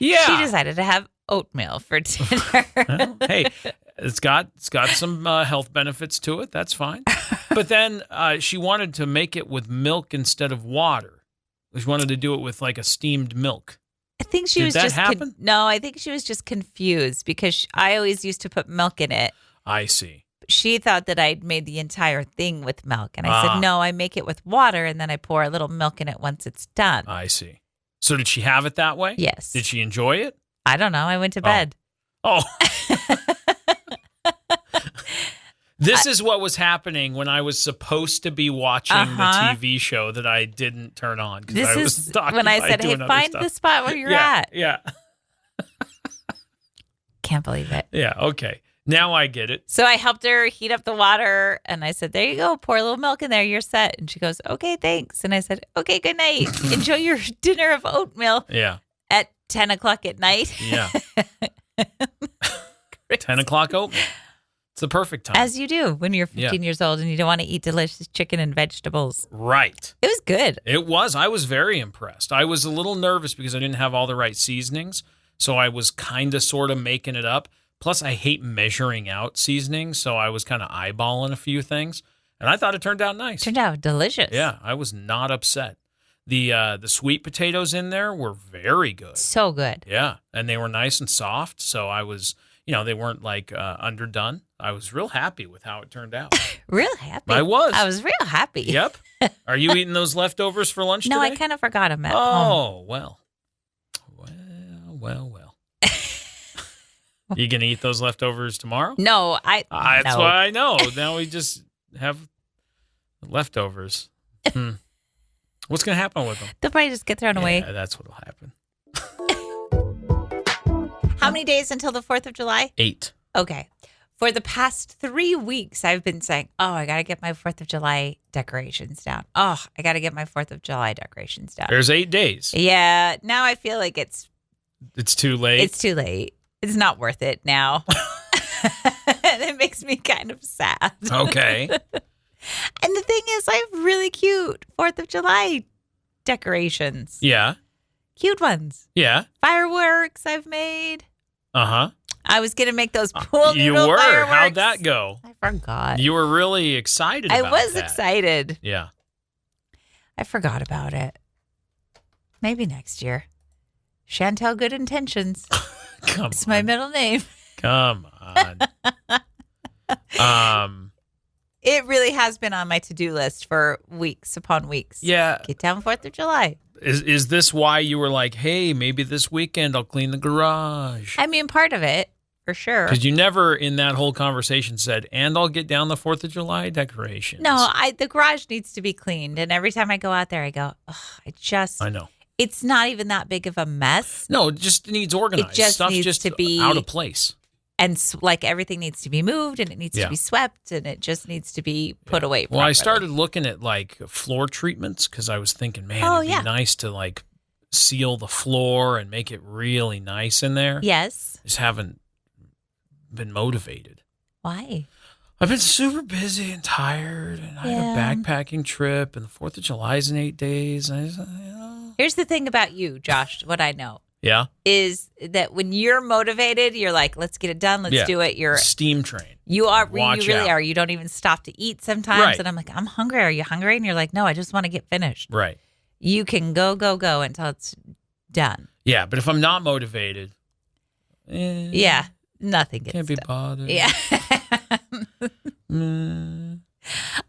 Yeah. She decided to have oatmeal for dinner. Well, hey, it's got some health benefits to it. That's fine. But then she wanted to make it with milk instead of water. She wanted to do it with like a steamed milk. I think she Did was that just happen? No, I think she was just confused because I always used to put milk in it. I see. She thought that I'd made the entire thing with milk. And I said, no, I make it with water and then I pour a little milk in it once it's done. I see. So did she have it that way? Yes. Did she enjoy it? I don't know. I went to bed. Oh. This is what was happening when I was supposed to be watching the TV show that I didn't turn on. This is when I said, hey, find the spot where you're at. Yeah. Can't believe it. Yeah, okay. Now I get it. So I helped her heat up the water and I said, there you go. Pour a little milk in there. You're set. And she goes, okay, thanks. And I said, okay, good night. Enjoy your dinner of oatmeal. Yeah. At 10 o'clock at night. Yeah. 10 o'clock oatmeal. It's the perfect time. As you do when you're 15 years old and you don't want to eat delicious chicken and vegetables. Right. It was good. It was. I was very impressed. I was a little nervous because I didn't have all the right seasonings. So I was kind of sort of making it up. Plus, I hate measuring out seasonings. So I was kind of eyeballing a few things. And I thought it turned out nice. Turned out delicious. Yeah. I was not upset. The sweet potatoes in there were very good. So good. Yeah, and they were nice and soft. So I was, they weren't like underdone. I was real happy with how it turned out. Real happy. I was. I was real happy. Yep. Are you eating those leftovers for lunch No, today? I kind of forgot them at home. Oh, well. You going to eat those leftovers tomorrow? No, That's no. why I know. Now we just have leftovers. What's going to happen with them? They'll probably just get thrown away. Yeah, that's what'll happen. How many days until the 4th of July? 8. Okay. For the past 3 weeks, I've been saying, I got to get my 4th of July decorations down. Oh, I got to get my 4th of July decorations down. There's 8 days. Yeah. Now I feel like it's too late. It's too late. It's not worth it now. And it makes me kind of sad. Okay. And the thing is, I have really cute 4th of July decorations. Yeah. Cute ones. Yeah. Fireworks I've made. Uh-huh. I was going to make those pool You noodle were. fireworks. How'd that go? I forgot. You were really excited about I was that. excited. Yeah. I forgot about it. Maybe next year. Chantel Good Intentions. Come It's on. my middle name. Come on. It really has been on my to-do list for weeks upon weeks. Yeah. Get down 4th of July. Is this why you were like, hey, maybe this weekend I'll clean the garage? I mean, part of it, for sure. Because you never in that whole conversation said, and I'll get down the 4th of July decorations. No, the garage needs to be cleaned. And every time I go out there, I go, I know. It's not even that big of a mess. No, it just needs organized. It just Stuff needs just to be out of place. And like everything needs to be moved and it needs to be swept and it just needs to be put away properly. Well, I started looking at like floor treatments because I was thinking, man, it'd be nice to like seal the floor and make it really nice in there. Yes. Just haven't been motivated. Why? I've been super busy and tired, and I had a backpacking trip, and the 4th of July is in 8 days. And I just, Here's the thing about you, Josh, what I know. Yeah. Is that when you're motivated, you're like, let's get it done. Let's do it. You're steam train. You are. Watch you really out. are. You don't even stop to eat sometimes. Right. And I'm like, I'm hungry. Are you hungry? And you're like, no, I just want to get finished. Right. You can go until it's done. Yeah, but if I'm not motivated, nothing gets can't be done. bothered. Yeah. And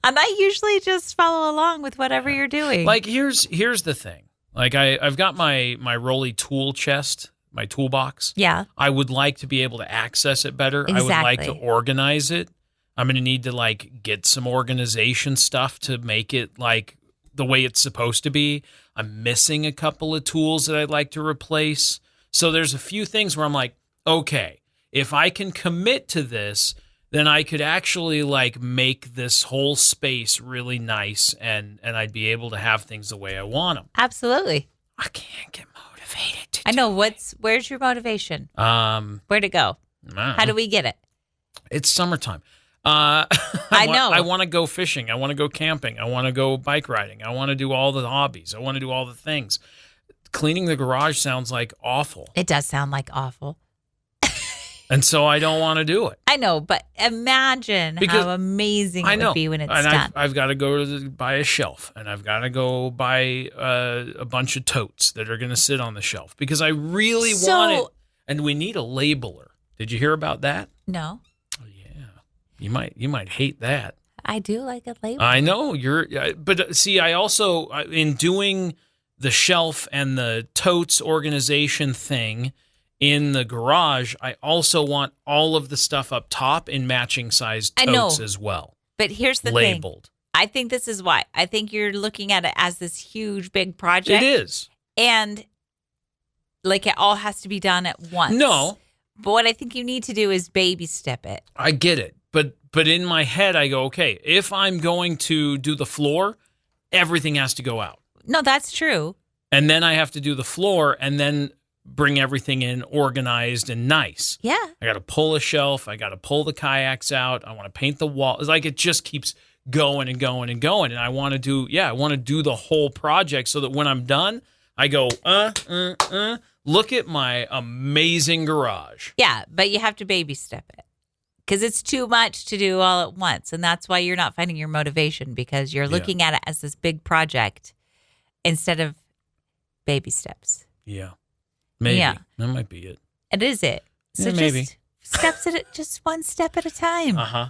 I usually just follow along with whatever you're doing. Like here's the thing. Like I've got my Rolly tool chest, my toolbox. Yeah. I would like to be able to access it better. Exactly. I would like to organize it. I'm going to need to like get some organization stuff to make it like the way it's supposed to be. I'm missing a couple of tools that I'd like to replace. So there's a few things where I'm like, okay, if I can commit to this, then I could actually like make this whole space really nice and I'd be able to have things the way I want them. Absolutely. I can't get motivated to I know. Where's your motivation? Where'd it go? How do we get it? It's summertime. I know. I want to go fishing. I want to go camping. I want to go bike riding. I want to do all the hobbies. I want to do all the things. Cleaning the garage sounds like awful. It does sound like awful. And so I don't want to do it. I know, but imagine how amazing it would be when it's done. I've got to go buy a shelf, and I've got to go buy a bunch of totes that are going to sit on the shelf because I really want it. And we need a labeler. Did you hear about that? No. Oh, yeah. You might hate that. I do like a label. I know but see, I also in doing the shelf and the totes organization thing in the garage, I also want all of the stuff up top in matching size totes as well. But here's the labeled. thing. I think this is why. I think you're looking at it as this huge, big project. It is. And like it all has to be done at once. No. But what I think you need to do is baby step it. I get it. But in my head, I go, okay, if I'm going to do the floor, everything has to go out. No, that's true. And then I have to do the floor and then bring everything in organized and nice. Yeah. I got to pull a shelf. I got to pull the kayaks out. I want to paint the wall. It's like it just keeps going and going and going. And I want to do the whole project so that when I'm done, I go, look at my amazing garage. Yeah, but you have to baby step it because it's too much to do all at once. And that's why you're not finding your motivation because you're looking at it as this big project. instead of baby steps. Yeah. Maybe. Yeah. That might be it. It is it. So Yeah, maybe. just one step at a time. Uh-huh.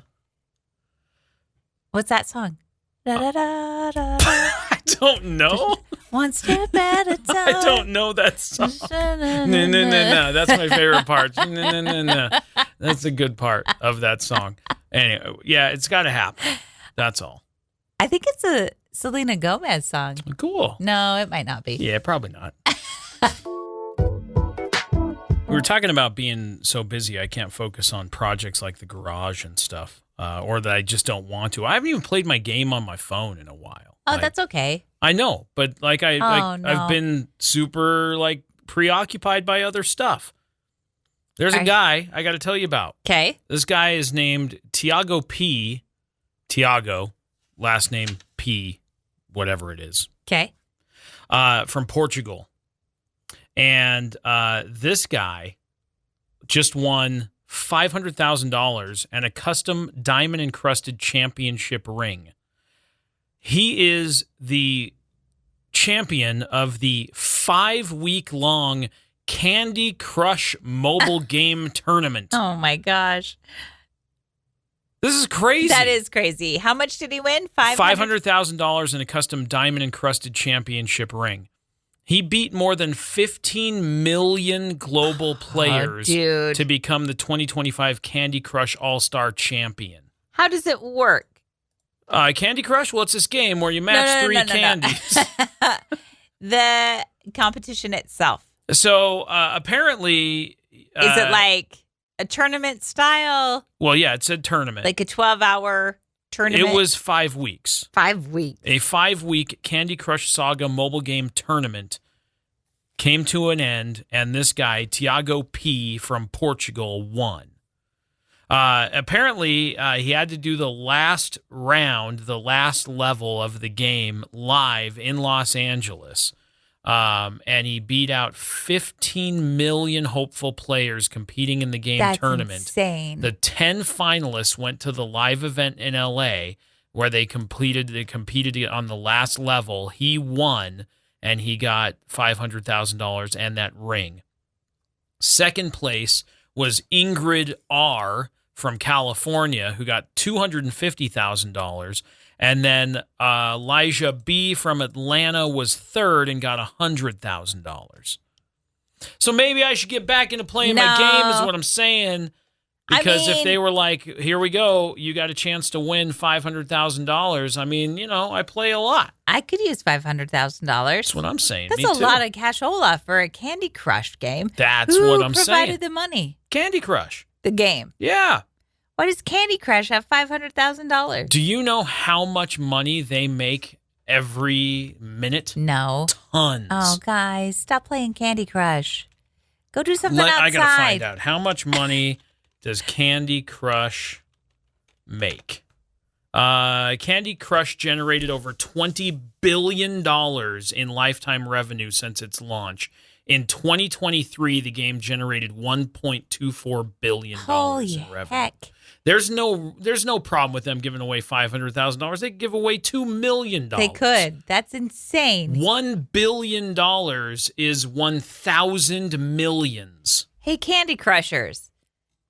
What's that song? Da, da, da, da, da. I don't know. One step at a time. I don't know that song. No. That's my favorite part. No. That's a good part of that song. Anyway, yeah, it's got to happen. That's all. I think it's a Selena Gomez song. Cool. No, it might not be. Yeah, probably not. We were talking about being so busy I can't focus on projects like the garage and stuff, or that I just don't want to. I haven't even played my game on my phone in a while. Oh, that's okay. I know, but No. I've been super preoccupied by other stuff. There's a guy I got to tell you about. Okay. This guy is named Tiago P. Tiago, last name P, whatever it is. Okay. From Portugal. And this guy just won $500,000 and a custom diamond-encrusted championship ring. He is the champion of the 5-week-long Candy Crush mobile game tournament. Oh, my gosh. This is crazy. That is crazy. How much did he win? $500,000 and a custom diamond-encrusted championship ring. He beat more than 15 million global players to become the 2025 Candy Crush All-Star champion. How does it work? Candy Crush? Well, it's this game where you match three candies. The competition itself. So apparently... is it like a tournament style? Well, yeah, it said tournament. Like a 12-hour tournament? It was 5 weeks. 5 weeks. A 5-week Candy Crush Saga mobile game tournament came to an end, and this guy, Tiago P. from Portugal, won. Apparently, he had to do the last round, the last level of the game live in Los Angeles. And he beat out 15 million hopeful players competing in the game tournament. That's insane. The 10 finalists went to the live event in LA where they competed on the last level. He won, and he got $500,000 and that ring. Second place was Ingrid R. from California, who got $250,000. And then Elijah B. from Atlanta was third and got $100,000. So maybe I should get back into playing my game is what I'm saying. Because if they were like, here we go, you got a chance to win $500,000. I mean, I play a lot. I could use $500,000. That's what I'm saying. That's a lot of cashola for a Candy Crush game. That's what I'm saying. Who provided the money? Candy Crush. The game. Yeah. Why does Candy Crush have $500,000? Do you know how much money they make every minute? No. Tons. Oh, guys, stop playing Candy Crush. Go do something outside. I got to find out. How much money does Candy Crush make? Candy Crush generated over $20 billion in lifetime revenue since its launch. In 2023, the game generated $1.24 billion in revenue. Heck. There's no problem with them giving away $500,000. They could give away $2 million. They could. That's insane. $1 billion is 1,000 millions. Hey, Candy Crushers.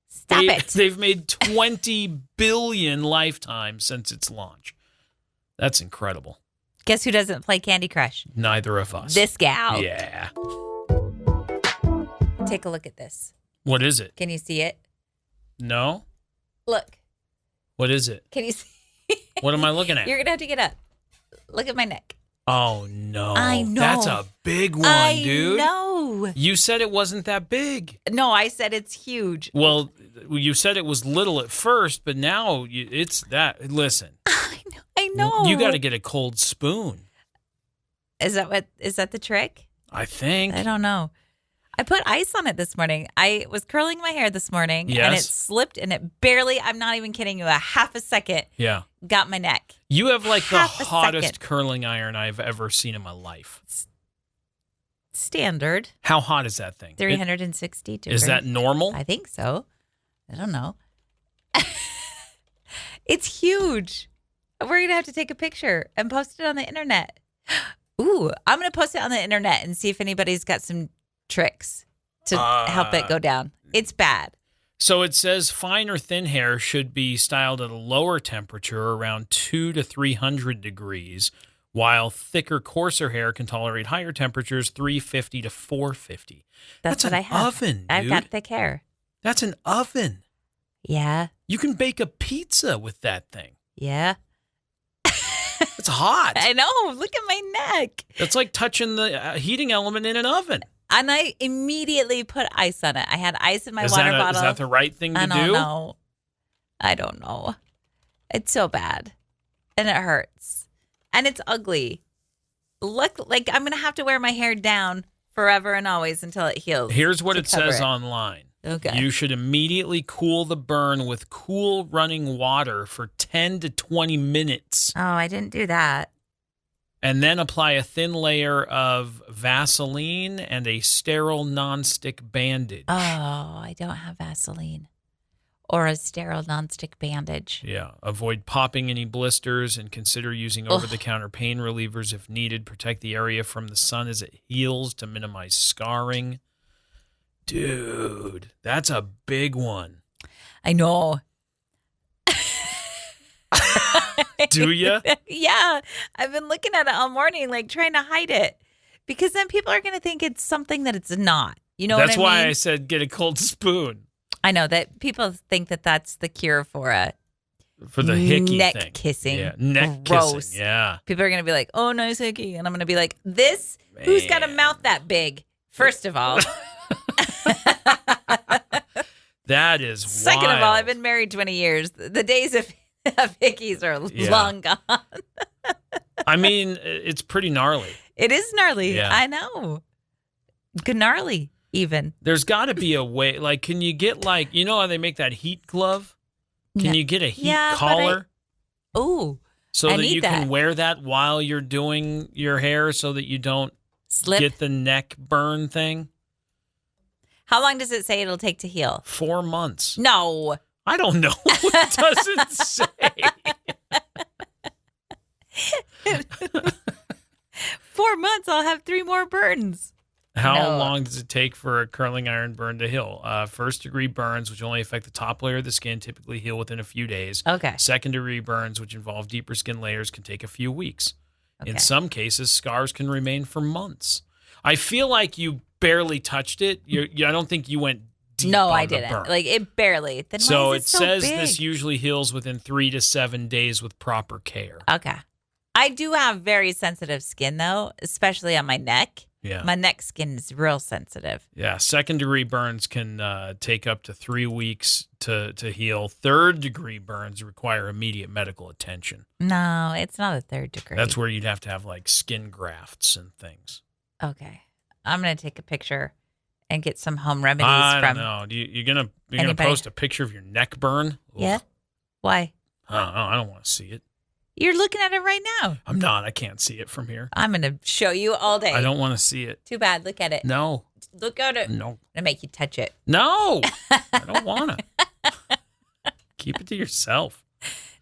Stop it. They've made 20 billion lifetime since its launch. That's incredible. Guess who doesn't play Candy Crush? Neither of us. This gal. Yeah. Take a look at this. What is it? Can you see it? No. Look. What is it? Can you see? What am I looking at? You're going to have to get up. Look at my neck. Oh, no. I know. That's a big one, dude. I know. You said it wasn't that big. No, I said it's huge. Well, you said it was little at first, but now it's that. Listen. I know. You got to get a cold spoon. Is that the trick? I think. I don't know. I put ice on it this morning. I was curling my hair this morning, and it slipped, and it barely, I'm not even kidding you, a half a second got my neck. You have like the hottest curling iron I've ever seen in my life. Standard. How hot is that thing? 360 degrees. Is that normal? I think so. I don't know. It's huge. We're going to have to take a picture and post it on the internet. Ooh, I'm going to post it on the internet and see if anybody's got some tricks to help it go down. It's bad. So it says fine or thin hair should be styled at a lower temperature, around 200 to 300 degrees, while thicker, coarser hair can tolerate higher temperatures, 350 to 450. That's what I have. Oven, dude. I've got thick hair. That's an oven. Yeah. You can bake a pizza with that thing. Yeah. It's hot. I know. Look at my neck. It's like touching the heating element in an oven. And I immediately put ice on it. I had ice in my water bottle. Is that the right thing to do? I don't know. It's so bad. And it hurts. And it's ugly. Look, like I'm going to have to wear my hair down forever and always until it heals. Here's what it says online. Okay. You should immediately cool the burn with cool running water for 10 to 20 minutes. Oh, I didn't do that. And then apply a thin layer of Vaseline and a sterile nonstick bandage. Oh, I don't have Vaseline or a sterile nonstick bandage. Yeah. Avoid popping any blisters and consider using over-the-counter pain relievers if needed. Protect the area from the sun as it heals to minimize scarring. Dude, that's a big one. I know. Do you? Yeah. I've been looking at it all morning, like trying to hide it. Because then people are going to think it's something that it's not. You know what I mean? That's why I said get a cold spoon. I know that people think that that's the cure for the hickey neck thing. kissing. Yeah, neck Gross. kissing. Yeah. People are going to be like, oh, nice hickey. And I'm going to be like, who's got a mouth that big? First of all. That is Second wild. of all, I've been married 20 years. The days of hickeys are long gone. I mean, it's pretty gnarly. It is gnarly. Yeah. I know. Gnarly, even. There's got to be a way. Like, can you get you know how they make that heat glove? Can you get a heat collar? Oh, so that you can wear that while you're doing your hair so that you don't get the neck burn thing? How long does it say it'll take to heal? 4 months. No. I don't know. It doesn't say. 4 months, I'll have 3 more burns. How long does it take for a curling iron burn to heal? First-degree burns, which only affect the top layer of the skin, typically heal within a few days. Okay. Second-degree burns, which involve deeper skin layers, can take a few weeks. Okay. In some cases, scars can remain for months. I feel like you barely touched it. I don't think you went deep No, on I the didn't. burn. Like, it barely. Then so why it is it so says big? this usually heals within 3 to 7 days with proper care. Okay. I do have very sensitive skin, though, especially on my neck. Yeah. My neck skin is real sensitive. Yeah. Second-degree burns can take up to 3 weeks to heal. Third-degree burns require immediate medical attention. No, it's not a third degree. That's where you'd have to have skin grafts and things. Okay. I'm going to take a picture and get some home remedies I from don't know. You're gonna post a picture of your neck burn? Oof. Yeah. Why? I don't know. I don't want to see it. You're looking at it right now. I'm not. I can't see it from here. I'm going to show you all day. I don't want to see it. Too bad. Look at it. No. Look at it. No. I'm going to make you touch it. No. I don't want to. Keep it to yourself.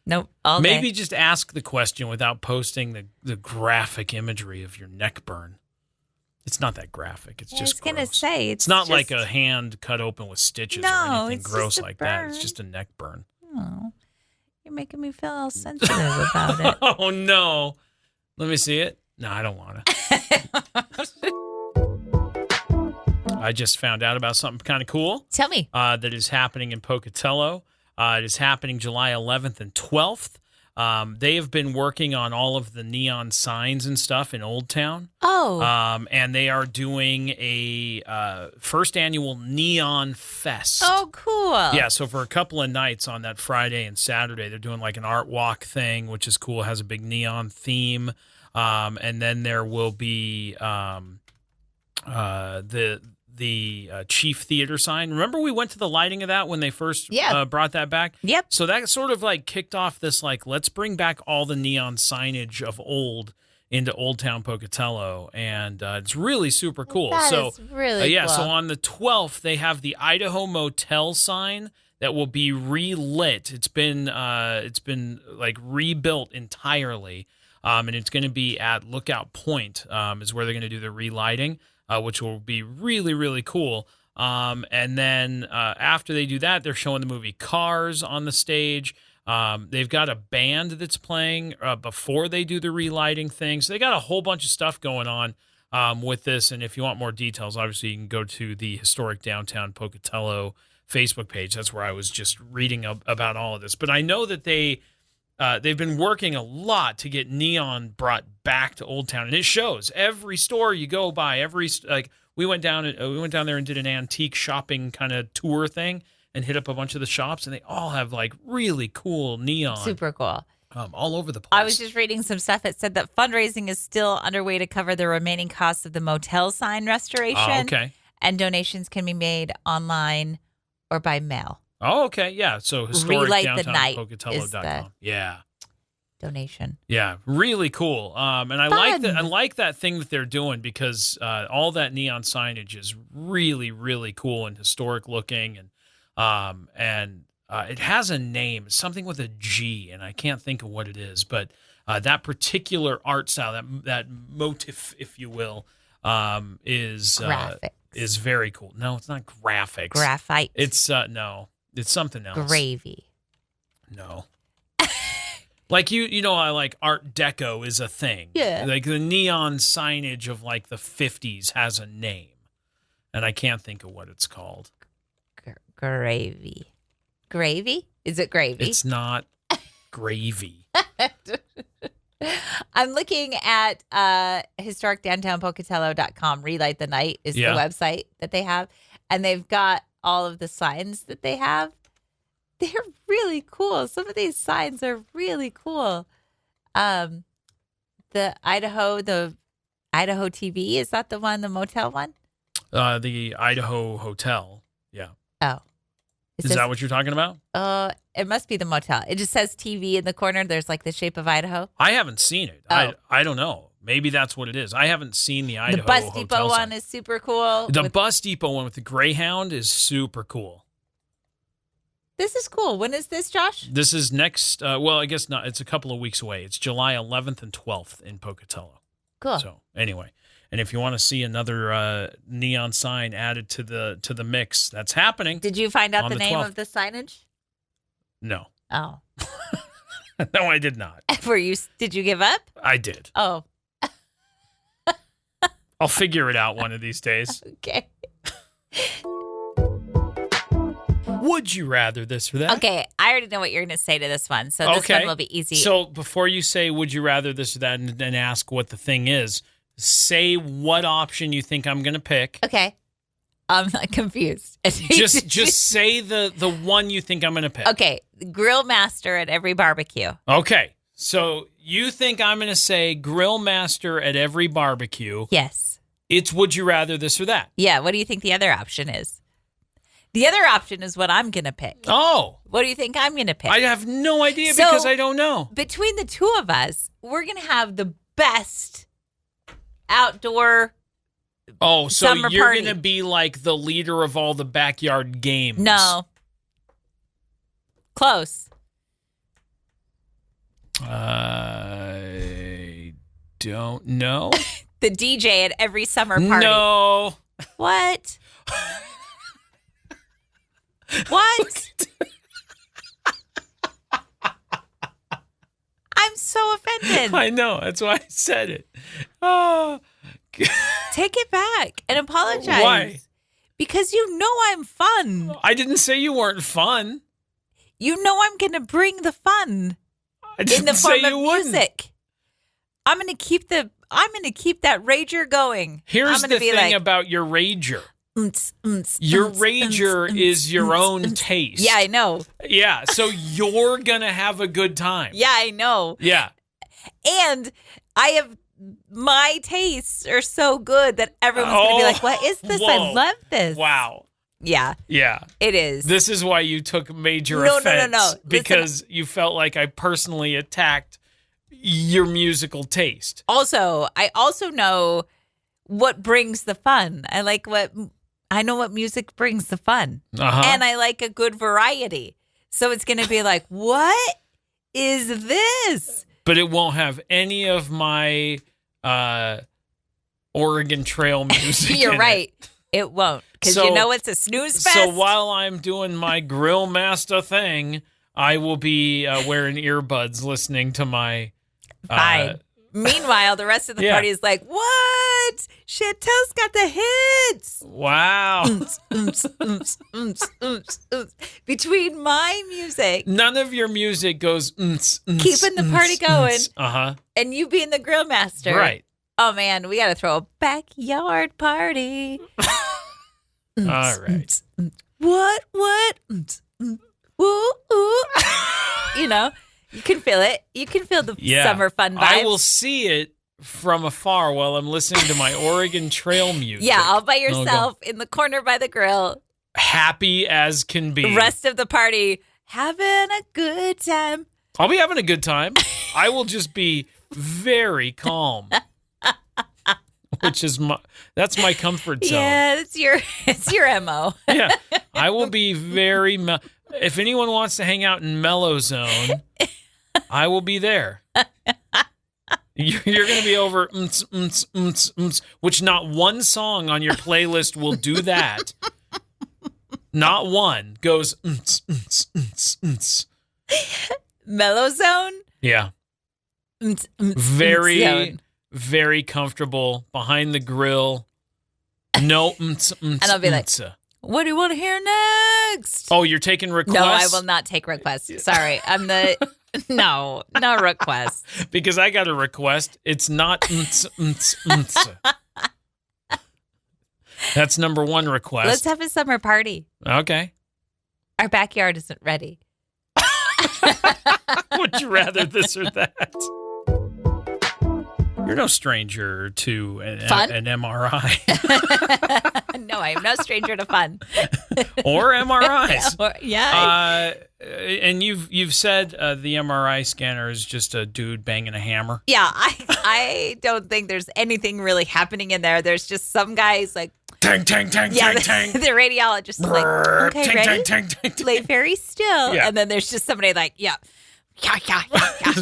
Nope. All day. Maybe just ask the question without posting the graphic imagery of your neck burn. It's not that graphic. It's just I was going to gross. say. It's not like a hand cut open with stitches or anything it's gross just a like that. It's burn. just a neck burn. Oh, you're making me feel all sensitive about it. Oh, no. Let me see it. No, I don't want to. I just found out about something kind of cool. Tell me. That is happening in Pocatello. It is happening July 11th and 12th. They have been working on all of the neon signs and stuff in Old Town. Oh. And they are doing a first annual Neon Fest. Oh, cool. Yeah, so for a couple of nights on that Friday and Saturday, they're doing like an art walk thing, which is cool. It has a big neon theme. And then there will be the Chief Theater sign. Remember we went to the lighting of that when they first brought that back? Yep. So that sort of kicked off this let's bring back all the neon signage of old into Old Town Pocatello, and it's really super cool. That is really cool. So on the 12th, they have the Idaho Motel sign that will be relit. It's been rebuilt entirely. And it's going to be at Lookout Point is where they're going to do the relighting, which will be really, really cool. And then after they do that, they're showing the movie Cars on the stage. They've got a band that's playing before they do the relighting thing. So they got a whole bunch of stuff going on with this. And if you want more details, obviously you can go to the Historic Downtown Pocatello Facebook page. That's where I was just reading about all of this. But I know that they've been working a lot to get neon brought back to Old Town, and it shows. Every store you go by, we went down there and did an antique shopping kind of tour thing and hit up a bunch of the shops, and they all have like really cool neon. Super cool. All over the place. I was just reading some stuff. It said that fundraising is still underway to cover the remaining costs of the motel sign restoration. Okay. And donations can be made online or by mail. Oh, okay. Yeah. So historic Relight downtown the Night Pocatello.com. Yeah. Donation. Yeah. Really cool. And I like that thing that they're doing because all that neon signage is really, really cool and historic looking, and it has a name, something with a G, and I can't think of what it is, but that particular art style, that motif, if you will, is very cool. No, it's not graphics. Graphite. It's no, it's something else. Gravy. No. Like I like Art Deco is a thing. Yeah. Like the neon signage of like the 50s has a name, and I can't think of what it's called. Gravy. Gravy? Is it gravy? It's not gravy. I'm looking at historicdowntownpocatello.com. Relight the Night is the website that they have. And they've got all of the signs that they have. They're really cool. Some of these signs are really cool. The Idaho TV, is that the one, the motel one? The Idaho Hotel. Yeah. Oh. Is that what you're talking about? It must be the motel. It just says TV in the corner. There's like the shape of Idaho. I haven't seen it. Oh. I don't know. Maybe that's what it is. I haven't seen the Idaho Bus Hotel Depot one sign. is super cool. The Bus Depot one with the Greyhound is super cool. This is cool. When is this, Josh? This is next, I guess not. It's a couple of weeks away. It's July 11th and 12th in Pocatello. Cool. So anyway, and if you want to see another neon sign added to the mix, that's happening. Did you find out the name 12th. of the signage? No. Oh. No, I did not. Did you give up? I did. Oh. I'll figure it out one of these days. Okay. Would you rather this or that? Okay, I already know what you're going to say to this one, so this one will be easy. So before you say would you rather this or that and ask what the thing is, say what option you think I'm going to pick. Okay. I'm not confused. just say the one you think I'm going to pick. Okay, grill master at every barbecue. Okay, so you think I'm going to say grill master at every barbecue. Yes. It's would you rather this or that. Yeah, what do you think the other option is? The other option is what I'm going to pick. Oh. What do you think I'm going to pick? I have no idea because I don't know. Between the two of us, we're going to have the best outdoor so you're party. going to be like the leader of all the backyard games. No. Close. I don't know. The DJ at every summer party. No. What? What? I'm so offended. I know. That's why I said it. Oh. Take it back and apologize. Why? Because you know I'm fun. I didn't say you weren't fun. You know I'm going to bring the fun I didn't in the form say of you wouldn't. music. I'm going to keep that rager going. Here's I'm the be thing about your rager. Your rager is your own taste. Yeah, I know. Yeah, so you're going to have a good time. Yeah, I know. Yeah. And my tastes are so good that everyone's going to be like, what is this? Whoa. I love this. Wow. Yeah. Yeah. It is. This is why you took major No. offense. Because you felt like I personally attacked your musical taste. Also, I also know what brings the fun. I know what music brings the fun. Uh-huh. And I like a good variety. So it's going to be like, what is this? but it won't have any of my Oregon Trail music. You're in right. It. It won't, because So- you know it's a snooze fest. So while I'm doing my grill master thing, I will be wearing earbuds listening to my... Fine. Meanwhile, the rest of the party is like, what? Chantel's got the hits. Wow. Between my music, None of your music goes... keeping the party going, Uh-huh. and you being the grill master. Right. Oh, man, we got to throw a backyard party. All right. What? Woo, ooh. You know, you can feel it. You can feel the summer fun vibes. I will see it from afar while I'm listening to my Oregon Trail music. Yeah, all by yourself in the corner by the grill. Happy as can be. The rest of the party having a good time. I'll be having a good time. I will just be very calm. Which is that's my comfort zone. Yeah, it's your MO. Yeah. I will be very if anyone wants to hang out in mellow zone, I will be there. You're going to be over which not one song on your playlist will do that. Not one goes Mellow zone? Yeah. Very comfortable behind the grill. No. And I'll be like, what do you want to hear next? Oh, you're taking requests? No, I will not take requests. Sorry. I'm the... No requests. Because I got a request. It's not... That's number one request. Let's have a summer party. Okay. Our backyard isn't ready. Would you rather this or that? You're no stranger to an MRI. No, I am no stranger to fun. Or MRIs. Yeah. And you've said the MRI scanner is just a dude banging a hammer. Yeah, I don't think there's anything really happening in there. There's just some guys like... Tang, tang, tang, yeah, tang, tang. The radiologist is like, okay, tang, ready? tang, tang, tang. Lay very still. Yeah. And then there's just somebody like, Just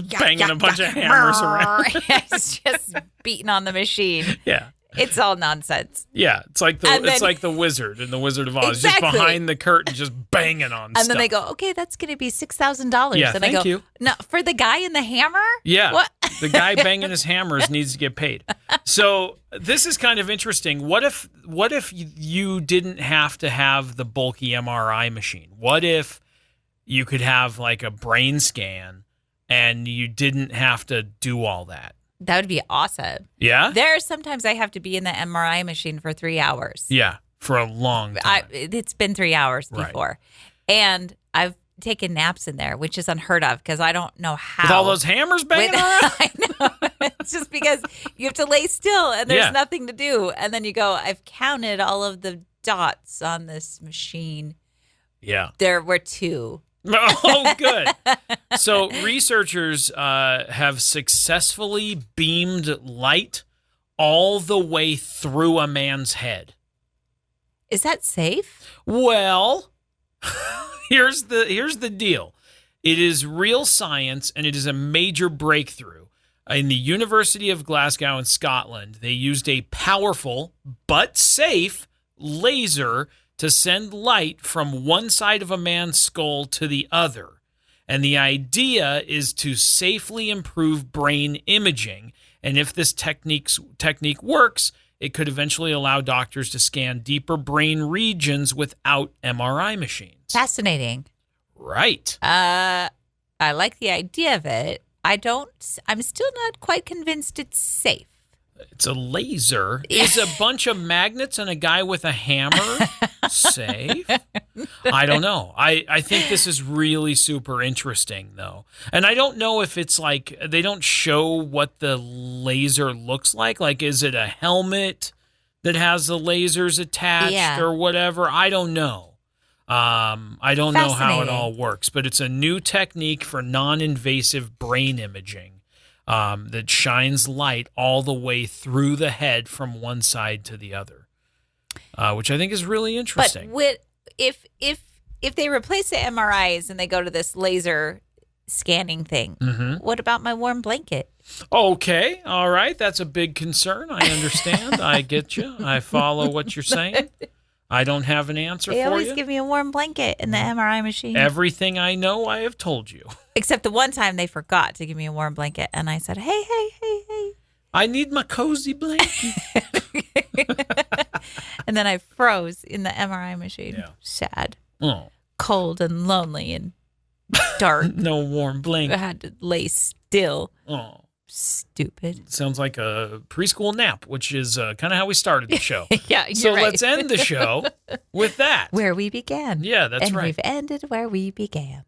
banging a bunch of hammers around. He's just beating on the machine. Yeah. It's all nonsense. Yeah, it's like the Wizard in the Wizard of Oz, Exactly. just behind the curtain, just banging on stuff. And then they go, okay, that's going to be $6,000. Yeah, and thank I go, you. no, for the guy in the hammer? Yeah, What? The guy banging his hammers needs to get paid. So this is kind of interesting. What if you didn't have to have the bulky MRI machine? What if you could have like a brain scan and you didn't have to do all that? That would be awesome. Yeah? There are sometimes I have to be in the MRI machine for 3 hours. Yeah, for a long time. It's been 3 hours Right. before. And I've taken naps in there, which is unheard of because I don't know how. With all those hammers banging around? I know. It's just because you have to lay still and there's nothing to do. And then you go, I've counted all of the dots on this machine. Yeah. There were 2. Oh, good. So researchers have successfully beamed light all the way through a man's head. Is that safe? Well, here's the deal. It is real science, and it is a major breakthrough. In the University of Glasgow in Scotland, they used a powerful but safe laser to send light from one side of a man's skull to the other. And the idea is to safely improve brain imaging. And if this technique works, it could eventually allow doctors to scan deeper brain regions without MRI machines. Fascinating. Right. I like the idea of it. I'm still not quite convinced it's safe. It's a laser. Is a bunch of magnets and a guy with a hammer safe? I don't know. I think this is really super interesting, though. And I don't know if it's like they don't show what the laser looks like. Like, is it a helmet that has the lasers attached or whatever? I don't know. I don't know how it all works. But it's a new technique for non-invasive brain imaging. That shines light all the way through the head from one side to the other, which I think is really interesting. But if they replace the MRIs and they go to this laser, scanning thing. Mm-hmm. What about my warm blanket? Okay. All right. That's a big concern. I understand. I get you. I follow what you're saying. I don't have an answer They for always you. give me a warm blanket in the MRI machine. Everything I know, I have told you. Except the one time they forgot to give me a warm blanket, and I said, hey. I need my cozy blanket. And then I froze in the MRI machine. Yeah. Sad. Oh. Cold and lonely and dark. No warm I blanket. had to lay still. Oh. Stupid. Sounds like a preschool nap, which is kind of how we started the show. Yeah, you're So right. let's end the show with that. Where we began. Yeah, that's and right. we've ended where we began.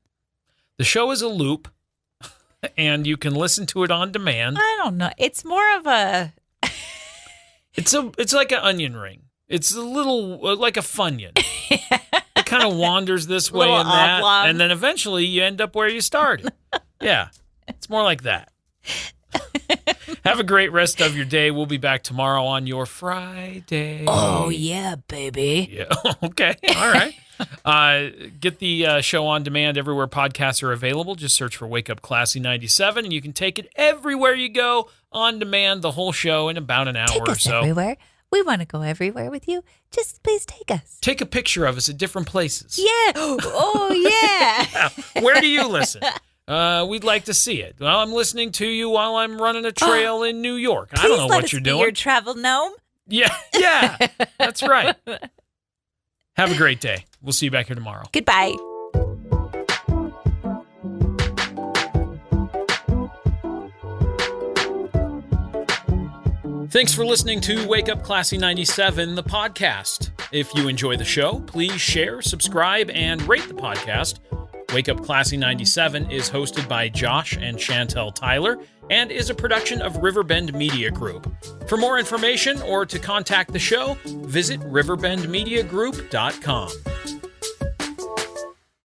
The show is a loop, and you can listen to it on demand. I don't know. It's more of a... It's like an onion ring. It's a little like a Funyun. It kind of wanders this way Little and that, oblong. and then eventually you end up where you started. Yeah, it's more like that. Have a great rest of your day. We'll be back tomorrow on your Friday. Oh, yeah, baby. Yeah. Okay. All right. Get the show on demand everywhere podcasts are available. Just search for Wake Up Classy 97, and you can take it everywhere you go on demand, the whole show in about an hour Take or us so. everywhere. We want to go everywhere with you. Just please take us. Take a picture of us at different places. Yeah. Oh, yeah. Where do you listen? We'd like to see it. Well, I'm listening to you while I'm running a trail in New York. I don't know what you're doing. Your travel gnome. Yeah, that's right. Have a great day. We'll see you back here tomorrow. Goodbye. Thanks for listening to Wake Up Classy 97, the podcast. If you enjoy the show, please share, subscribe, and rate the podcast. Wake Up Classy 97 is hosted by Josh and Chantel Tyler and is a production of Riverbend Media Group. For more information or to contact the show, visit riverbendmediagroup.com.